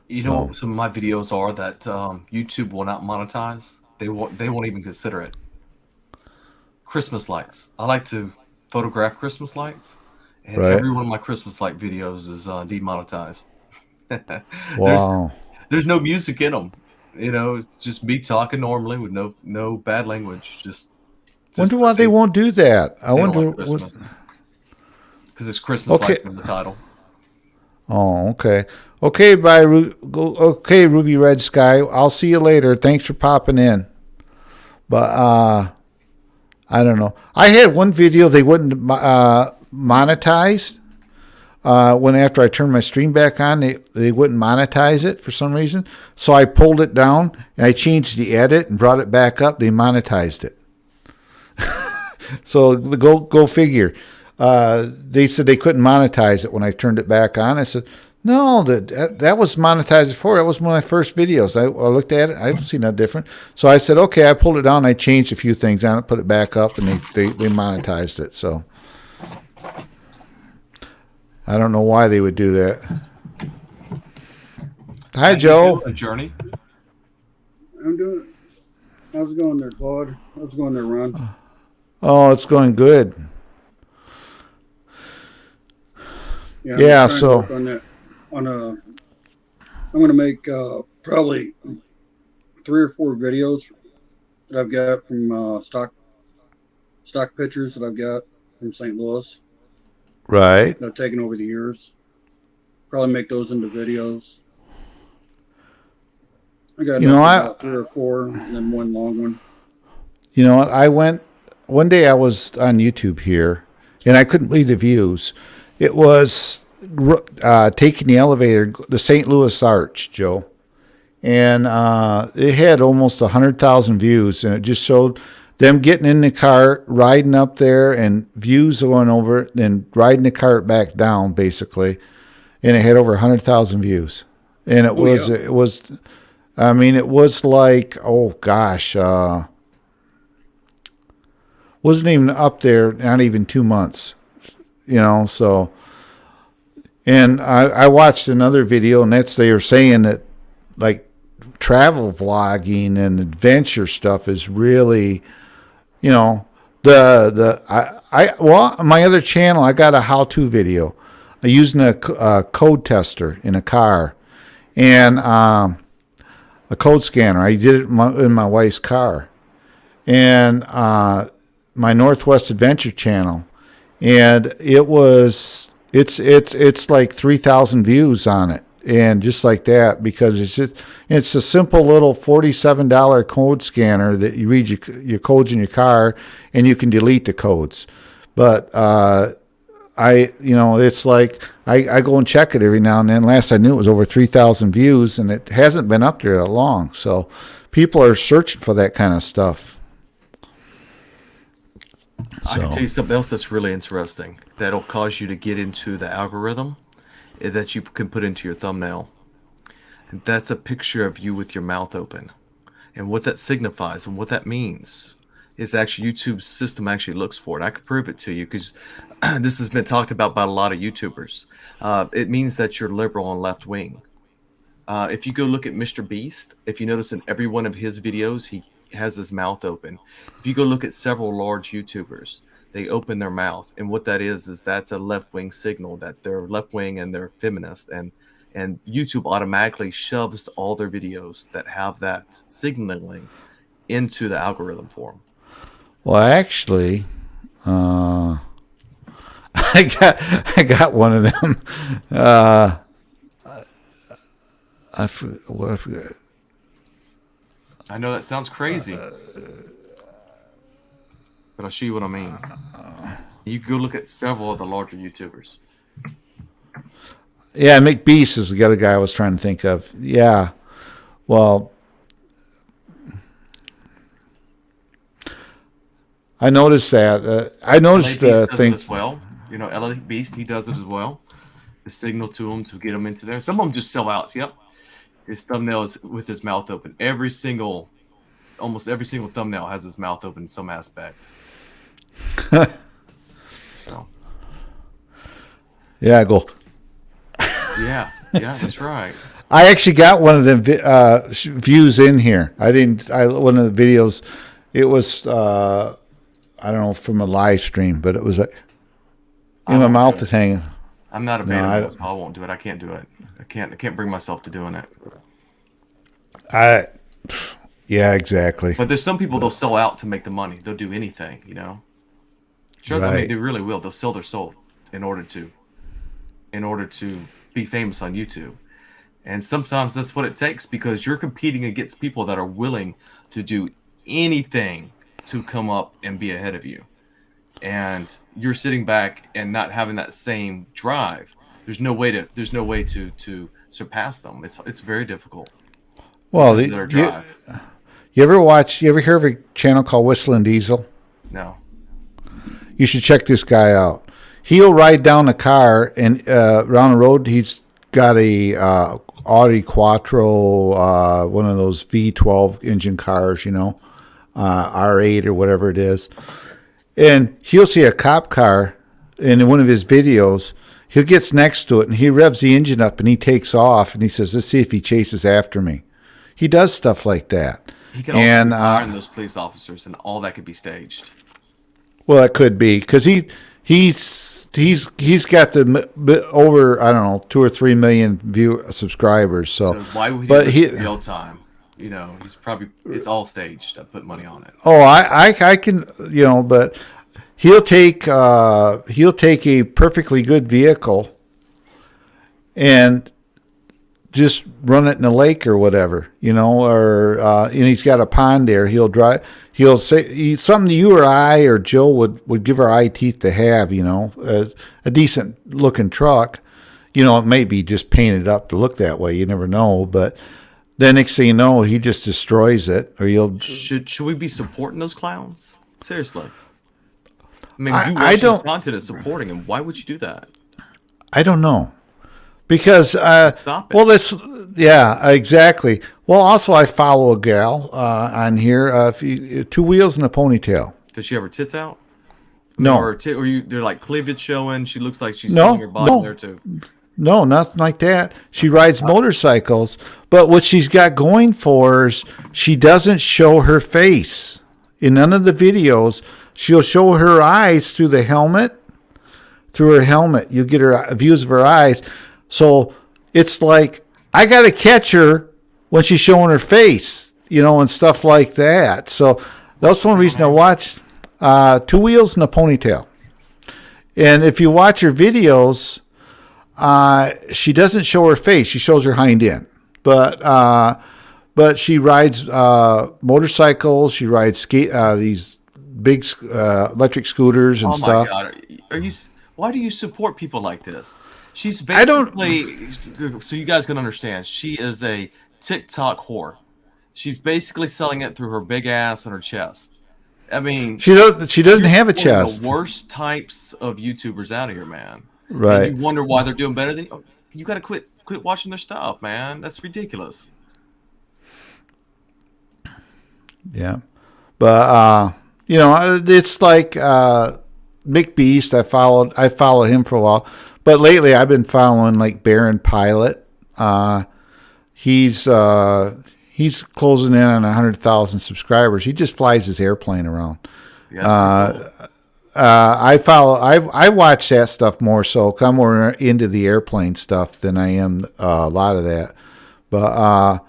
Some of my videos are that YouTube will not monetize. They won't even consider it. Christmas lights. I like to photograph Christmas lights, and right, every one of my Christmas light videos is demonetized. wow. There's no music in them. Just me talking normally with no bad language. Just Wonder why they won't do that. I they don't wonder like what. Christmas because it's Christmas Okay. lights in the title. Oh, okay. Okay, okay, Ruby Red Sky. I'll see you later. Thanks for popping in. But I don't know. I had one video they wouldn't monetize. When after I turned my stream back on, they wouldn't monetize it for some reason. So I pulled it down and I changed the edit and brought it back up. They monetized it. So go figure. They said they couldn't monetize it when I turned it back on. I said, no, that was monetized before. That was one of my first videos. I looked at it. I don't see no different. So I said, okay, I pulled it down. I changed a few things on it, put it back up, and they monetized it. So I don't know why they would do that. Hi, Joe. A journey. I'm doing. How's it going there, Claude? How's it going there, Ron? Oh, it's going good. Yeah. Yeah, I'm trying to so- work on that. I'm going to make probably 3 or 4 videos that I've got from stock pictures that I've got from St. Louis Right. that I've taken over the years. Probably make those into videos. I got about 3 or 4, and then one long one. You know what? One day I was on YouTube here, and I couldn't believe the views. It was taking the elevator, the St. Louis Arch, Joe. And it had almost 100,000 views, and it just showed them getting in the car, riding up there, and views going over it, then riding the cart back down, basically. and it had over 100,000 views. And it was, I mean, it was like, oh gosh, wasn't even up there, not even 2 months, so. And I watched another video, and they were saying that like travel vlogging and adventure stuff is really, well, my other channel, I got a how-to video using a code tester in a car and a code scanner. I did it in my wife's car, and my Northwest Adventure channel, and it's like 3,000 views on it, and just like that, because it's a simple little $47 code scanner that you read your codes in your car, and you can delete the codes. But it's like I go and check it every now and then. Last I knew, it was over 3,000 views, and it hasn't been up there that long. So people are searching for that kind of stuff. I can tell you something else that's really interesting that'll cause you to get into the algorithm that you can put into your thumbnail. And that's a picture of you with your mouth open. And what that signifies and what that means is actually YouTube's system actually looks for it. I could prove it to you because this has been talked about by a lot of YouTubers. It means that you're liberal and left wing. If you go look at Mr. Beast, if you notice in every one of his videos, he has his mouth open. If you go look at several large YouTubers, they open their mouth, and what that is that's a left-wing signal that they're left-wing and they're feminist, and YouTube automatically shoves all their videos that have that signaling into the algorithm for them. Well, actually, I got one of them. I forgot. I know that sounds crazy, but I'll show you what I mean. You can go look at several of the larger YouTubers. Yeah, McBeast is the other guy I was trying to think of. Yeah, well, I noticed that. I noticed the thing as well. LA Beast, he does it as well. The signal to him to get him into there. Some of them just sell out. Yep. His thumbnail is with his mouth open. Almost every single thumbnail has his mouth open in some aspect. So. Yeah, I go. Yeah, that's right. I actually got one of them views in here. One of the videos, it was, I don't know, from a live stream, but it was like, my mouth is hanging. I'm not a man, so I won't do it. I can't do it. I can't bring myself to doing it. Yeah, exactly. But there's some people, they'll sell out to make the money. They'll do anything, Sure, right. I mean, they really will. They'll sell their soul in order to be famous on YouTube. And sometimes that's what it takes, because you're competing against people that are willing to do anything to come up and be ahead of you. And you're sitting back and not having that same drive. There's no way to surpass them. It's very difficult. Well, you ever hear of a channel called Whistling Diesel? No. You should check this guy out. He'll ride down a car and around the road. He's got a Audi Quattro, one of those V12 engine cars, R8 or whatever it is. And he'll see a cop car in one of his videos. He gets next to it and he revs the engine up and he takes off and he says, "Let's see if he chases after me." He does stuff like that. He can also fire those police officers, and all that could be staged. Well, it could be, because he's got the over, I don't know, 2 or 3 million subscribers. So why would he do it real time? He's probably, it's all staged. I put money on it. Oh, I can, but he'll take a perfectly good vehicle and just run it in a lake or whatever, and he's got a pond there. He'll say something you or I or Jill would give our eye teeth to have, a decent looking truck. It may be just painted up to look that way. You never know. But then next thing you know, he just destroys it. Or should we be supporting those clowns? Seriously. I mean, you I watch don't, his content is supporting him. Why would you do that? I don't know. Because Stop it. well, yeah, exactly. Well, also I follow a gal on here. Two wheels and a ponytail. Does she have her tits out? No, Or they're like cleavage showing. She looks like she's No, showing her body no. there too. no, nothing like that. She rides motorcycles, but what she's got going for her is she doesn't show her face in none of the videos. She'll show her eyes through the helmet. Through her helmet, you get her views of her eyes. So it's like I got to catch her when she's showing her face, and stuff like that. So that's one reason I watch Two Wheels and a Ponytail. And if you watch her videos, she doesn't show her face; she shows her hind end. But she rides motorcycles. She rides these big electric scooters and Oh stuff. my God! Are you? Why do you support people like this? She's I don't- basically, so you guys can understand, she is a TikTok whore. She's basically selling it through her big ass and her chest. I mean, She doesn't have a one of chest, the worst types of YouTubers out here, man. right? And you wonder why they're doing better than you. You got to quit watching their stuff, man. That's ridiculous. Yeah, but it's like Mick Beast. I followed him for a while, but lately I've been following like Baron Pilot. He's closing in on 100,000 subscribers. He just flies his airplane around. Yeah, that's pretty cool. I watch that stuff more so. I'm more into the airplane stuff than I am a lot of that. But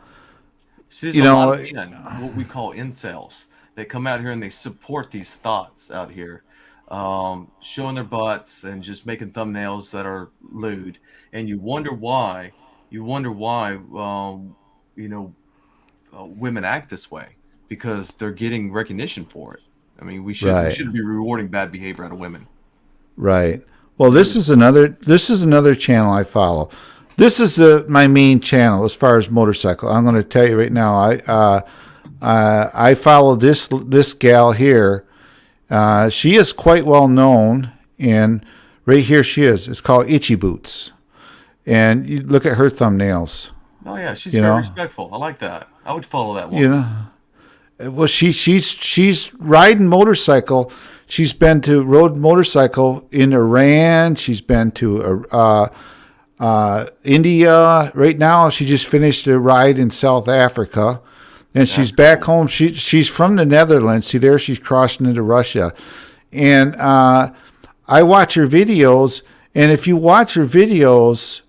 See, there's you a know, lot of men, what we call incels. They come out here and they support these thoughts out here, showing their butts and just making thumbnails that are lewd. And you wonder why. Women act this way because they're getting recognition for it. I mean, we Right. shouldn't be rewarding bad behavior out of women. right. Well, this is another channel I follow. This is my main channel as far as motorcycle. I'm going to tell you right now. I follow this gal here. She is quite well known, and right here she is. It's called Itchy Boots, and you look at her thumbnails. Oh yeah, she's You very know? respectful. I like that. I would follow that one. You know, well, she's riding motorcycle. She's been to rode motorcycle in Iran. She's been to India. Right now, she just finished a ride in South Africa, and she's back home. She's from the Netherlands. See there, she's crossing into Russia, and I watch her videos. And if you watch her videos,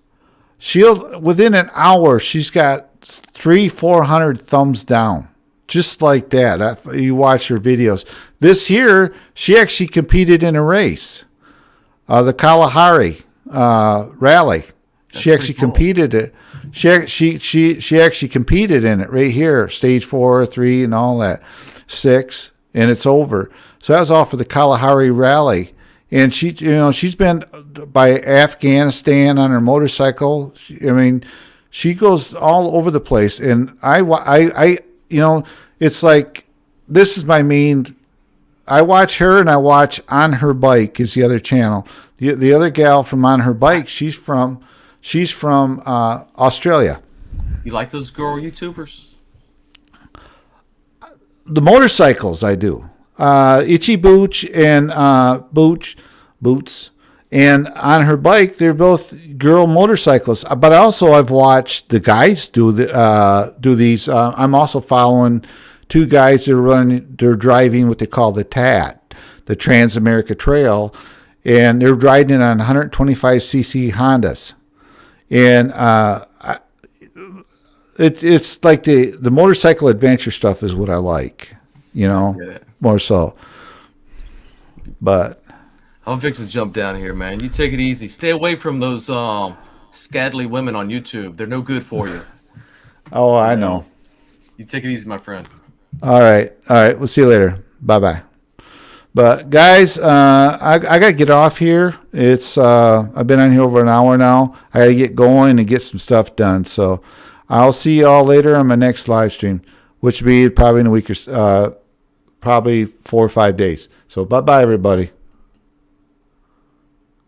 she'll within an hour she's got 300-400 thumbs down, just like that. You watch her videos. This here, she actually competed in a race, the Kalahari rally. She actually cool. competed it. She actually competed in it right here, stage 4, 3, and all that, 6, and it's over. So that was all for the Kalahari rally. And she's been by Afghanistan on her motorcycle. She goes all over the place. And it's like, this is my main. I watch her, and I watch On Her Bike is the other channel. The other gal from On Her Bike, she's from Australia. You like those girl YouTubers? The motorcycles I do. Itchy Booch and Boots, and On Her Bike, they're both girl motorcyclists. But also I've watched the guys do these. I'm also following two guys that are they're driving what they call the TAT, the Trans America Trail, and they're riding it on 125cc Hondas. And it's like the motorcycle adventure stuff is what I like, Get it. more so. But I'm fixing to jump down here, man. You take it easy. Stay away from those scantily women on YouTube. They're no good for you. oh, I know. You take it easy, my friend. All right. We'll see you later. Bye. But guys, I gotta get off here. It's I've been on here over an hour now. I gotta get going and get some stuff done. So I'll see y'all later on my next live stream, which will be probably in a week or probably 4 or 5 days. So bye everybody.